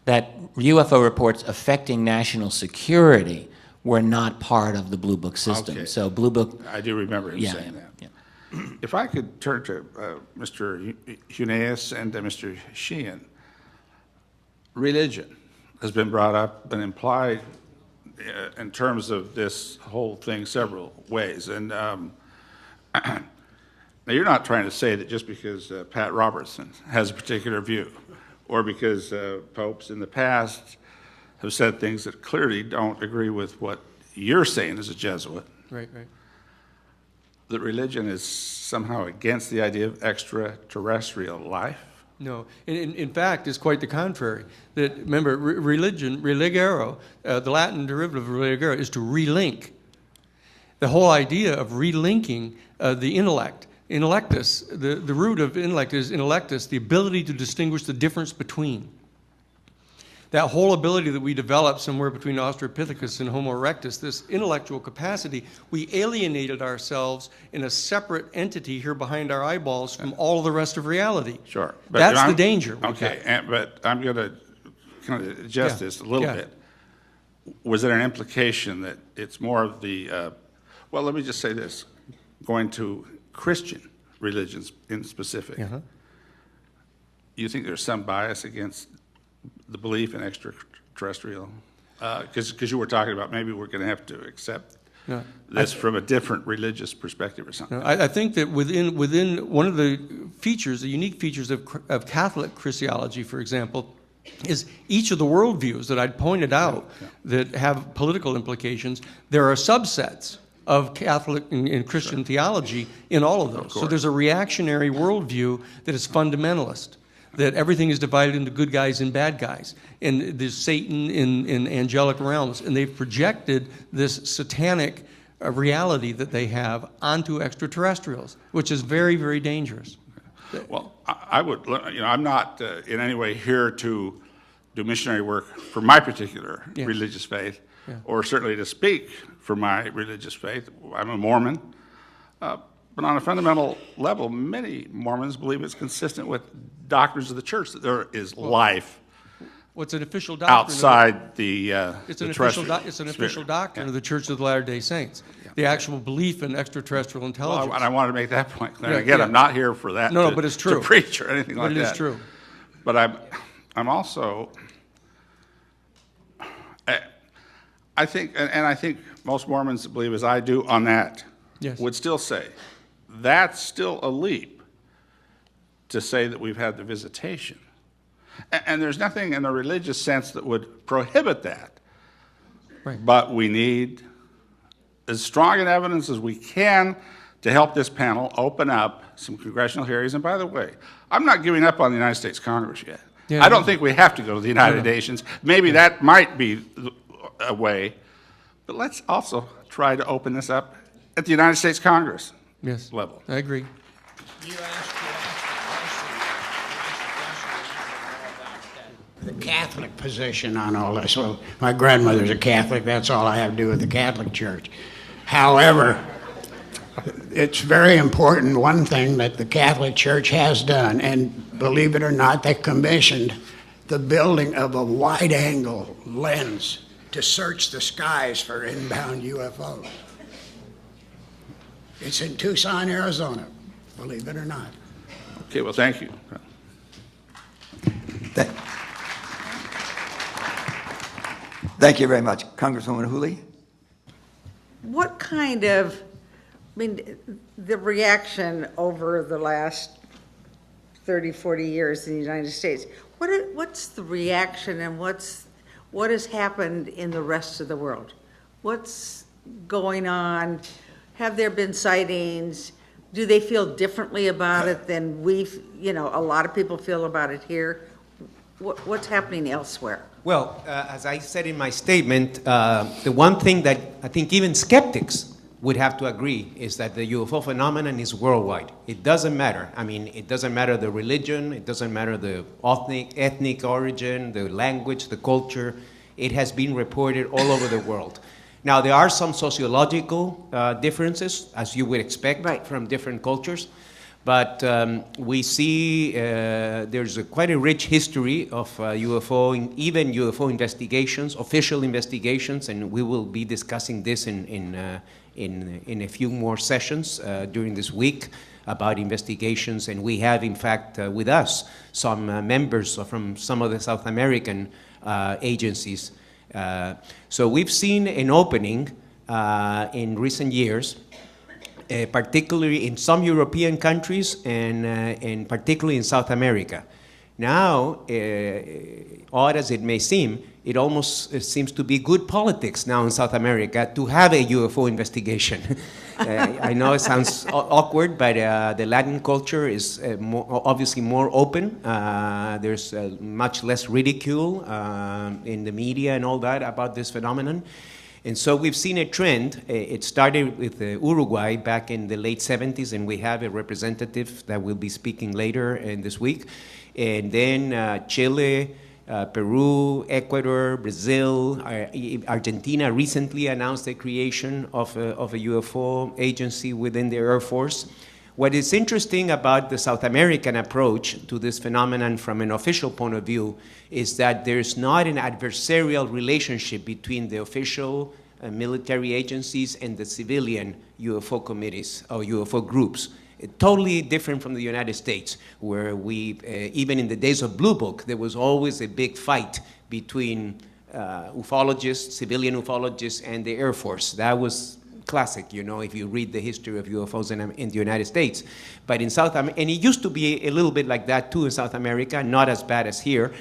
that UFO reports affecting national security were not part of the Blue Book system. Okay. So Blue Book, I do remember him yeah, saying that. yeah. If I could turn to Mr. Huneeus and Mr. Sheehan, religion has been brought up and implied in terms of this whole thing several ways. And now you're not trying to say that just because Pat Robertson has a particular view or because popes in the past have said things that clearly don't agree with what you're saying as a Jesuit, Right. that religion is somehow against the idea of extraterrestrial life? No, in fact, it's quite the contrary. That, remember, religion, religare, the Latin derivative of religare is to relink. The whole idea of relinking the intellect, intellectus, the root of intellect is intellectus, the ability to distinguish the difference between. That whole ability that we developed somewhere between Australopithecus and Homo erectus, this intellectual capacity, we alienated ourselves in a separate entity here behind our eyeballs from all of the rest of reality. Sure. That's the danger. Okay, but I'm going to kind of adjust Yeah, this a little yeah. bit. Was there an implication that it's more of the, well, let me just say this, going to Christian religions in specific, you think there's some bias against the belief in extraterrestrial? Because you were talking about maybe we're going to have to accept No, this from a different religious perspective or something. No, I think that within one of the features, the unique features of Catholic Christology, for example, is each of the worldviews that I'd pointed out that have political implications, there are subsets of Catholic and Christian theology in all of those. So there's a reactionary worldview that is fundamentalist, that everything is divided into good guys and bad guys, and there's Satan in angelic realms, and they've projected this satanic reality that they have onto extraterrestrials, which is very, very dangerous. Well, I would, I'm not in any way here to do missionary work for my particular religious faith, or certainly to speak for my religious faith. I'm a Mormon. But on a fundamental level, many Mormons believe it's consistent with doctrines of the church that there is life What's an official doctrine? outside the It's an terrestrial official sphere. doctrine of the Church of the Latter-day Saints. The actual belief in extraterrestrial intelligence. Well, and I want to make that point clear. Yeah, Again, yeah. I'm not here for that. No, to, but it's true. To preach or anything like But that. it is true. But I'm also, I think, and I think most Mormons believe as I do on that, Yes. would still say that's still a leap to say that we've had the visitation. And there's nothing in the religious sense that would prohibit that. Right. But we need as strong an evidence as we can to help this panel open up some congressional hearings. And by the way, I'm not giving up on the United States Congress yet. Yeah, I don't think we have to go to the United Nations. Maybe that might be a way. But let's also try to open this up at the United States Congress Yes. level. I agree. The Catholic position on all this. Well, my grandmother's a Catholic. That's all I have to do with the Catholic Church. However, it's very important, one thing that the Catholic Church has done, and believe it or not, they commissioned the building of a wide-angle lens to search the skies for inbound UFOs. It's in Tucson, Arizona, believe it or not. Okay, well, thank you. Thank you very much. Congresswoman Hooley? What kind of mean, the reaction over the last 30, 40 years in the United States, what's the reaction and what has happened in the rest of the world? What's going on? Have there been sightings? Do they feel differently about it than a lot of people feel about it here? What's happening elsewhere? Well, as I said in my statement, the one thing that I think even skeptics would have to agree is that the UFO phenomenon is worldwide. It doesn't matter. I mean, it doesn't matter the religion, it doesn't matter the ethnic origin, the language, the culture. It has been reported all over the world. Now, there are some sociological differences, as you would expect from different cultures. But we see there's quite a rich history of even UFO investigations, official investigations, and we will be discussing this in a few more sessions during this week about investigations. And we have, in fact, with us some members from some of the South American agencies. So we've seen an opening in recent years, particularly in some European countries and particularly in South America. Now, odd as it may seem, it almost seems to be good politics now in South America to have a UFO investigation. I know it sounds awkward, but the Latin culture is obviously more open. There's much less ridicule in the media and all that about this phenomenon. And so we've seen a trend. It started with Uruguay back in the late 70s, and we have a representative that will be speaking later in this week. And then Chile, Peru, Ecuador, Brazil, Argentina recently announced the creation of a UFO agency within the Air Force. What is interesting about the South American approach to this phenomenon from an official point of view is that there's not an adversarial relationship between the official military agencies and the civilian UFO committees or UFO groups. Totally different from the United States, where we, even in the days of Blue Book, there was always a big fight between ufologists, civilian ufologists, and the Air Force. That was classic, you know, if you read the history of UFOs in the United States. But in South America, and it used to be a little bit like that too in South America, not as bad as here.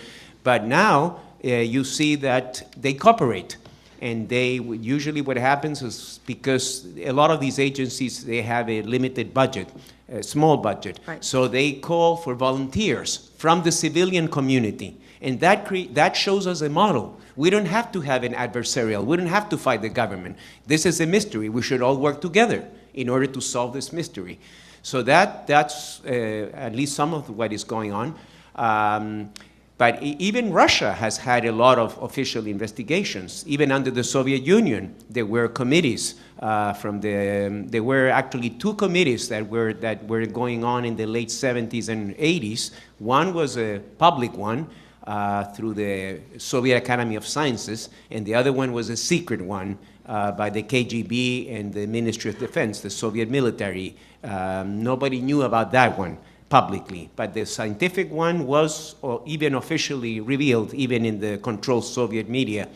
But now you see that they cooperate. And usually what happens is because a lot of these agencies, they have a limited budget, a small budget. Right. So they call for volunteers from the civilian community. And that shows us a model. We don't have to have an adversarial. We don't have to fight the government. This is a mystery. We should all work together in order to solve this mystery. So that's at least some of what is going on. But even Russia has had a lot of official investigations. Even under the Soviet Union, there were committees there were actually two committees that were going on in the late 70s and 80s. One was a public one through the Soviet Academy of Sciences, and the other one was a secret one by the KGB and the Ministry of Defense, the Soviet military. Nobody knew about that one publicly, but the scientific one was even officially revealed, even in the controlled Soviet media.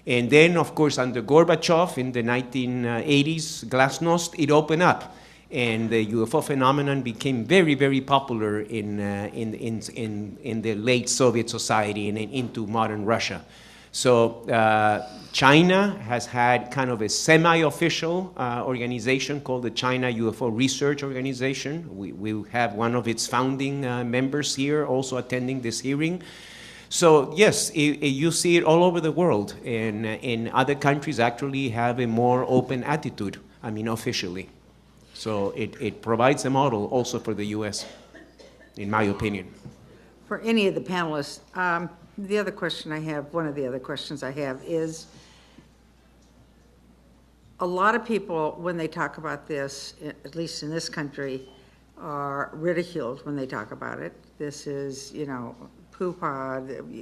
And then, of course, under Gorbachev in the 1980s, Glasnost, it opened up, and the UFO phenomenon became very, very popular in the late Soviet society and into modern Russia. So China has had kind of a semi-official organization called the China UFO Research Organization. We have one of its founding members here also attending this hearing. So yes, you see it all over the world, and in other countries actually have a more open attitude, I mean officially. So it provides a model also for the U.S., in my opinion. For any of the panelists, the other question I have, one of the other questions I have is, a lot of people, when they talk about this, at least in this country, are ridiculed when they talk about it. This is, poo-pah,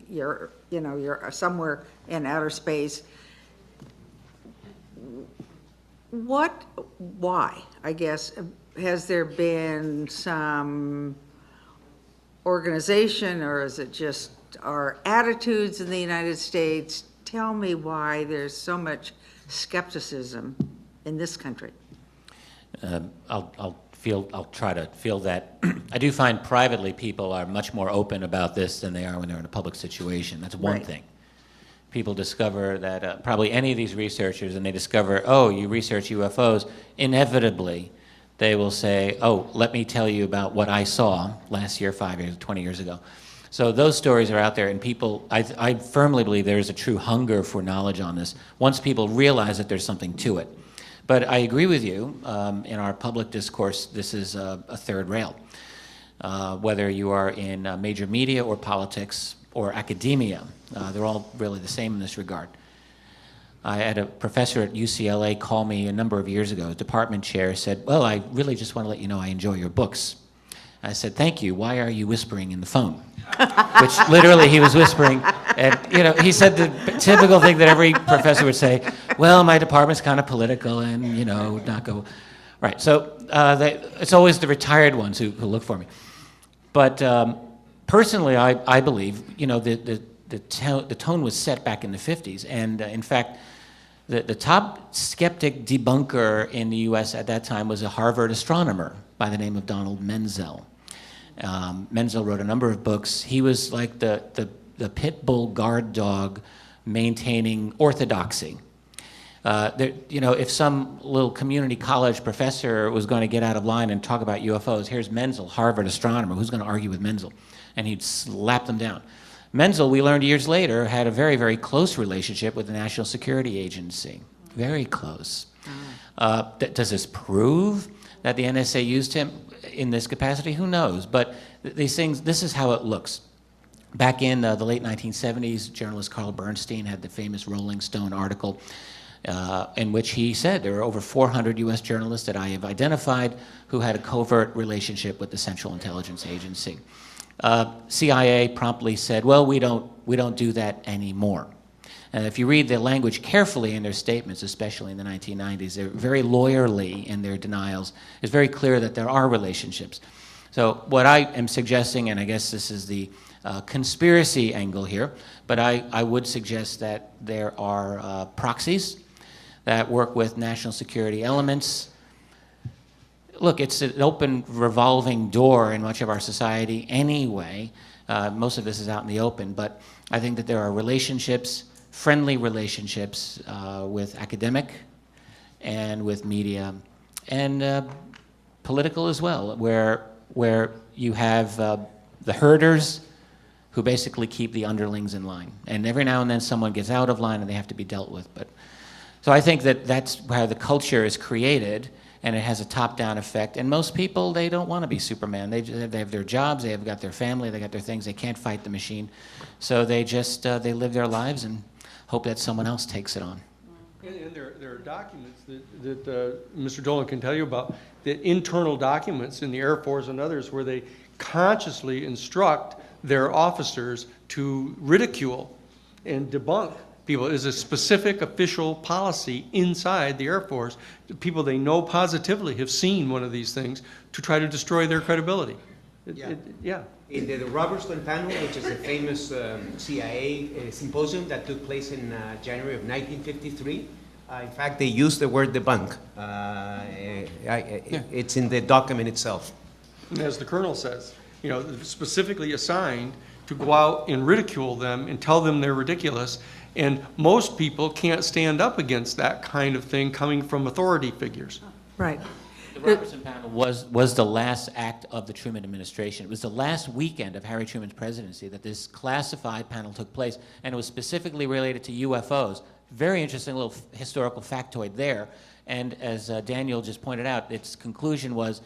you're somewhere in outer space. Why, I guess, has there been some organization, or is it just our attitudes in the United States? Tell me why there's so much skepticism in this country. I'll try to feel that. I do find privately people are much more open about this than they are when they're in a public situation. That's one Right. thing. People discover that probably any of these researchers, and they discover, oh, you research UFOs, inevitably they will say, oh, let me tell you about what I saw last year, 5 years, 20 years ago. So those stories are out there, and people, I firmly believe there is a true hunger for knowledge on this once people realize that there's something to it. But I agree with you, in our public discourse, this is a third rail. Whether you are in major media or politics or academia, they're all really the same in this regard. I had a professor at UCLA call me a number of years ago, department chair, said, well, I really just want to let you know I enjoy your books. I said, thank you, why are you whispering in the phone? Which literally he was whispering, and he said the typical thing that every professor would say, well, my department's kind of political and, not go. Right, so it's always the retired ones who look for me. But personally, I believe, the tone was set back in the 50s, and in fact, the top skeptic debunker in the U.S. at that time was a Harvard astronomer by the name of Donald Menzel. Menzel wrote a number of books. He was like the pit bull guard dog maintaining orthodoxy. If some little community college professor was going to get out of line and talk about UFOs, here's Menzel, Harvard astronomer. Who's going to argue with Menzel? And he'd slap them down. Menzel, we learned years later, had a very, very close relationship with the National Security Agency. Very close. Does this prove that the NSA used him in this capacity? Who knows? But these things, this is how it looks. Back in the late 1970s, journalist Carl Bernstein had the famous Rolling Stone article in which he said there are over 400 U.S. journalists that I have identified who had a covert relationship with the Central Intelligence Agency. CIA promptly said, well, we don't do that anymore. And if you read the language carefully in their statements, especially in the 1990s, they're very lawyerly in their denials. It's very clear that there are relationships. So what I am suggesting, and I guess this is the conspiracy angle here, but I would suggest that there are proxies that work with national security elements. Look, it's an open revolving door in much of our society anyway. Most of this is out in the open, but I think that there are relationships, friendly relationships with academic and with media and political as well, where you have the herders who basically keep the underlings in line. And every now and then someone gets out of line and they have to be dealt with. So I think that that's how the culture is created, and it has a top-down effect. And most people, they don't want to be Superman. They have their jobs, they have got their family, they got their things, they can't fight the machine. So they just, they live their lives and hope that someone else takes it on. And there are documents that Mr. Dolan can tell you about, the internal documents in the Air Force and others where they consciously instruct their officers to ridicule and debunk people. It is a specific official policy inside the Air Force. People they know positively have seen one of these things to try to destroy their credibility. Yeah. In the Robertson panel, which is a famous CIA symposium that took place in January of 1953, in fact, they used the word debunk. It's in the document itself. And as the colonel says, specifically assigned to go out and ridicule them and tell them they're ridiculous. And most people can't stand up against that kind of thing coming from authority figures. Right. The Robertson panel was the last act of the Truman administration. It was the last weekend of Harry Truman's presidency that this classified panel took place, and it was specifically related to UFOs. Very interesting little historical factoid there. And as Daniel just pointed out, its conclusion was,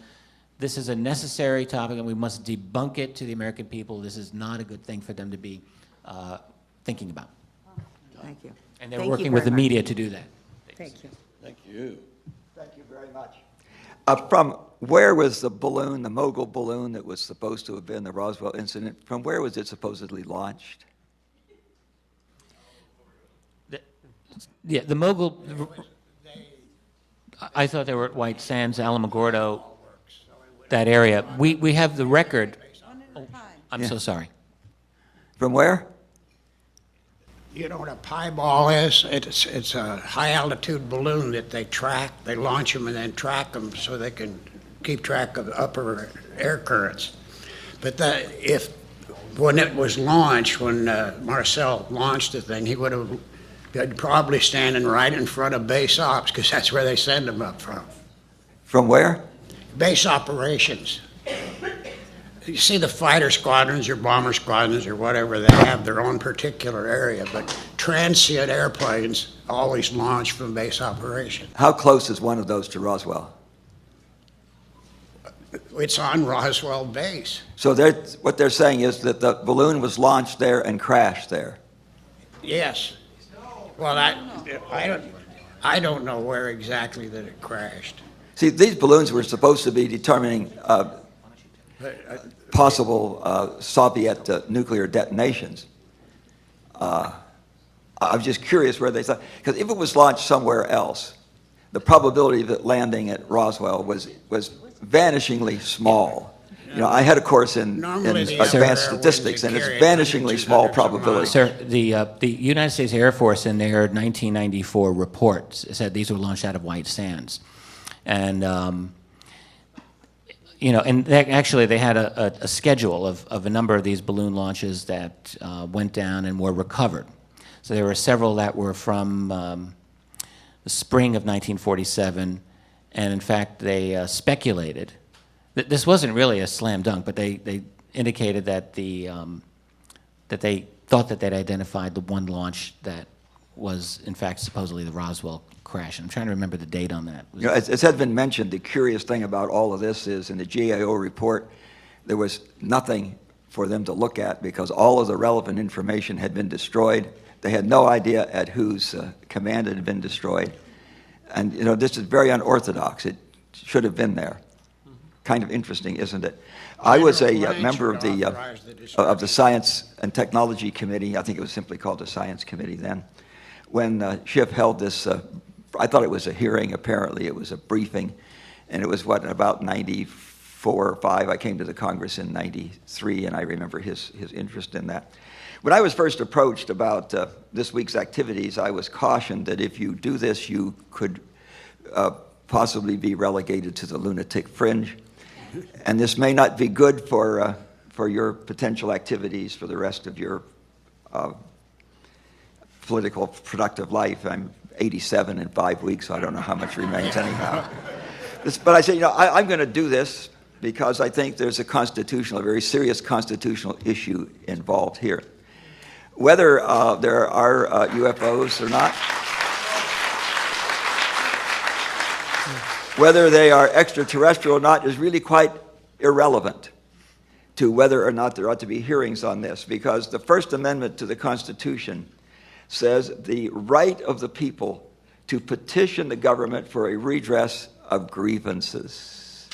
this is a necessary topic and we must debunk it to the American people. This is not a good thing for them to be thinking about. Thank you. And they're Thank you working with the very much. media to do that. Thank you. Thank you. Thank you very much. From where was the balloon, the mogul balloon that was supposed to have been the Roswell incident, from where was it supposedly launched? The mogul, I thought they were at White Sands, Alamogordo, that area. We have the record. Oh, I'm so sorry. From where? You know what a pieball is? It's a high-altitude balloon that they track. They launch them and then track them so they can keep track of upper air currents. But when it was launched, when Marcel launched the thing, he would have been probably standing right in front of base ops, because that's where they send them up from. From where? Base operations. You see the fighter squadrons or bomber squadrons or whatever, they have their own particular area, but transient airplanes always launch from base operations. How close is one of those to Roswell? It's on Roswell base. So what they're saying is that the balloon was launched there and crashed there. Yes. Well, I don't know where exactly that it crashed. See, these balloons were supposed to be determining possible Soviet nuclear detonations. I was just curious where they thought, because if it was launched somewhere else, the probability of it landing at Roswell was vanishingly small. You know, I had a course in advanced statistics, and it's vanishingly small probability. Sir, the United States Air Force in their 1994 report said these were launched out of White Sands. And, you know, and actually they had a schedule of a number of these balloon launches that went down and were recovered. So there were several that were from the spring of 1947, and in fact they speculated that this wasn't really a slam dunk, but they indicated that that they thought that they'd identified the one launch that was in fact supposedly the Roswell crash. I'm trying to remember the date on that. You know, as has been mentioned, the curious thing about all of this is in the GAO report, there was nothing for them to look at because all of the relevant information had been destroyed. They had no idea at whose command it had been destroyed. And, you know, this is very unorthodox. It should have been there. Kind of interesting, isn't it? I was a member of the Science and Technology Committee. I think it was simply called the Science Committee then. When Schiff held this, I thought it was a hearing. Apparently, it was a briefing, and it was what, about 94 or 5. I came to the Congress in 93, and I remember his interest in that. When I was first approached about this week's activities, I was cautioned that if you do this, you could possibly be relegated to the lunatic fringe. And this may not be good for your potential activities for the rest of your political productive life. I'm 87 in 5 weeks, so I don't know how much remains anyhow. But I said, you know, I'm going to do this because I think there's a very serious constitutional issue involved here. Whether there are UFOs or not, whether they are extraterrestrial or not is really quite irrelevant to whether or not there ought to be hearings on this, because the First Amendment to the Constitution says the right of the people to petition the government for a redress of grievances.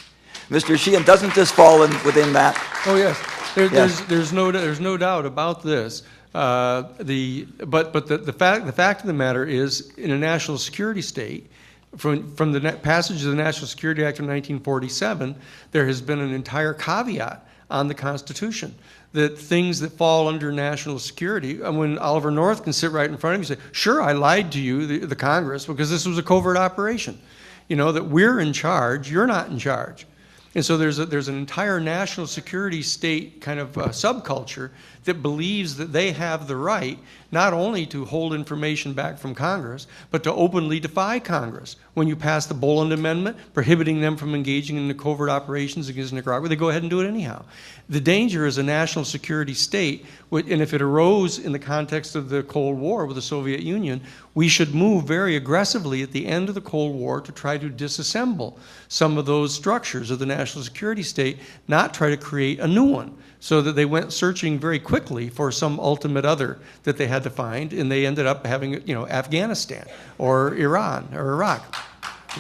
Mr. Sheehan, doesn't this fall within that? Oh, yes. There's no doubt about this. But the fact of the matter is, in a national security state, from the passage of the National Security Act of 1947, there has been an entire caveat on the Constitution that things that fall under national security, when Oliver North can sit right in front of you and say, sure, I lied to you, the Congress, because this was a covert operation. You know, that we're in charge, you're not in charge. And so there's an entire national security state kind of subculture that believes that they have the right not only to hold information back from Congress, but to openly defy Congress. When you pass the Boland Amendment prohibiting them from engaging in the covert operations against Nicaragua, they go ahead and do it anyhow. The danger is a national security state, and if it arose in the context of the Cold War with the Soviet Union, we should move very aggressively at the end of the Cold War to try to disassemble some of those structures of the national security state, not try to create a new one, so that they went searching very quickly for some ultimate other that they had to find, and they ended up having, you know, Afghanistan or Iran or Iraq.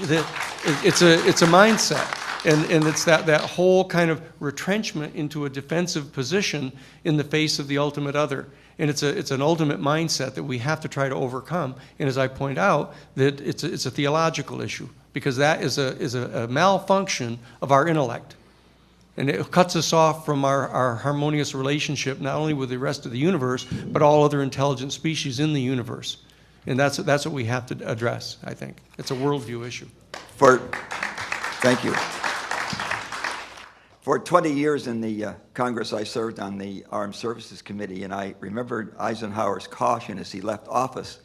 It's a mindset, and it's that whole kind of retrenchment into a defensive position in the face of the ultimate other. And it's an ultimate mindset that we have to try to overcome. And as I point out, that it's a theological issue, because that is a malfunction of our intellect. And it cuts us off from our harmonious relationship, not only with the rest of the universe, but all other intelligent species in the universe. And that's what we have to address, I think. It's a worldview issue. Thank you. For 20 years in the Congress, I served on the Armed Services Committee, and I remembered Eisenhower's caution as he left office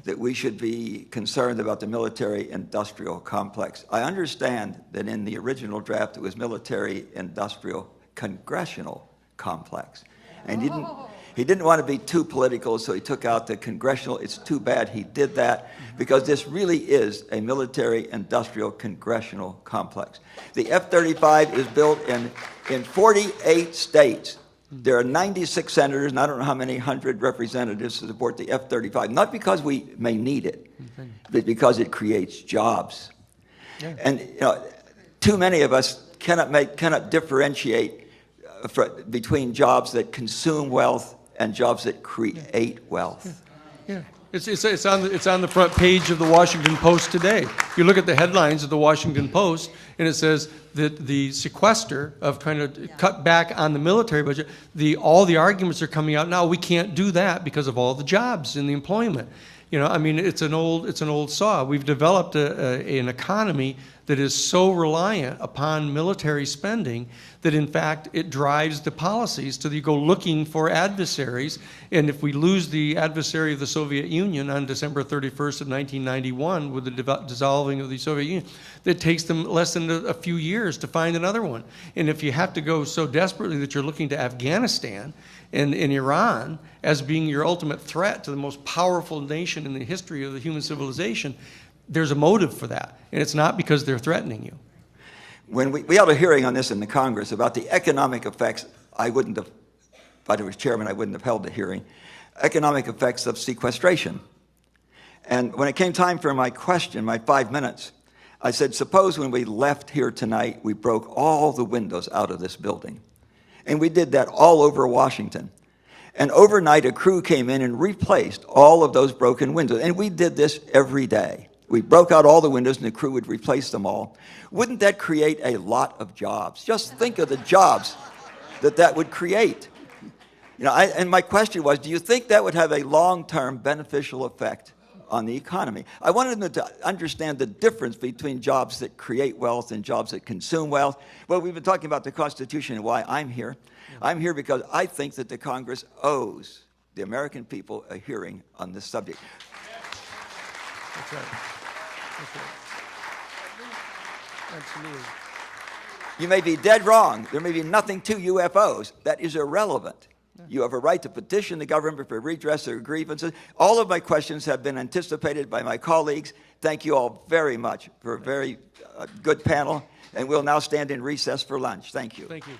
that we should be concerned about the military-industrial complex. I understand that in the original draft it was military-industrial congressional complex. And he didn't want to be too political, so he took out the congressional. It's too bad he did that, because this really is a military-industrial congressional complex. The F-35 is built in 48 states. There are 96 senators, and I don't know how many hundred representatives to support the F-35, not because we may need it, but because it creates jobs. Yeah. And too many of us cannot differentiate between jobs that consume wealth and jobs that create wealth. Yeah. It's on the front page of the Washington Post today. You look at the headlines of the Washington Post, and it says that the sequester of trying to cut back on the military budget, all the arguments are coming out now. We can't do that because of all the jobs and the employment. I mean, it's an old saw. We've developed an economy that is so reliant upon military spending that, in fact, it drives the policies to go looking for adversaries. And if we lose the adversary of the Soviet Union on December 31st of 1991 with the dissolving of the Soviet Union, it takes them less than a few years to find another one. And if you have to go so desperately that you're looking to Afghanistan and Iran as being your ultimate threat to the most powerful nation in the history of the human civilization, there's a motive for that, and it's not because they're threatening you. When we held a hearing on this in the Congress about the economic effects, if I was chairman, I wouldn't have held the hearing, economic effects of sequestration. And when it came time for my question, my 5 minutes, I said, suppose when we left here tonight, we broke all the windows out of this building. And we did that all over Washington. And overnight, a crew came in and replaced all of those broken windows. And we did this every day. We broke out all the windows, and the crew would replace them all. Wouldn't that create a lot of jobs? Just think of the jobs that would create. And my question was, do you think that would have a long-term beneficial effect on the economy? I wanted them to understand the difference between jobs that create wealth and jobs that consume wealth. Well, we've been talking about the Constitution and why I'm here. I'm here because I think that the Congress owes the American people a hearing on this subject. That's right. That's right. Absolutely. You may be dead wrong. There may be nothing to UFOs. That is irrelevant. You have a right to petition the government for redress of grievances. All of my questions have been anticipated by my colleagues. Thank you all very much for a very good panel. And we'll now stand in recess for lunch. Thank you. Thank you.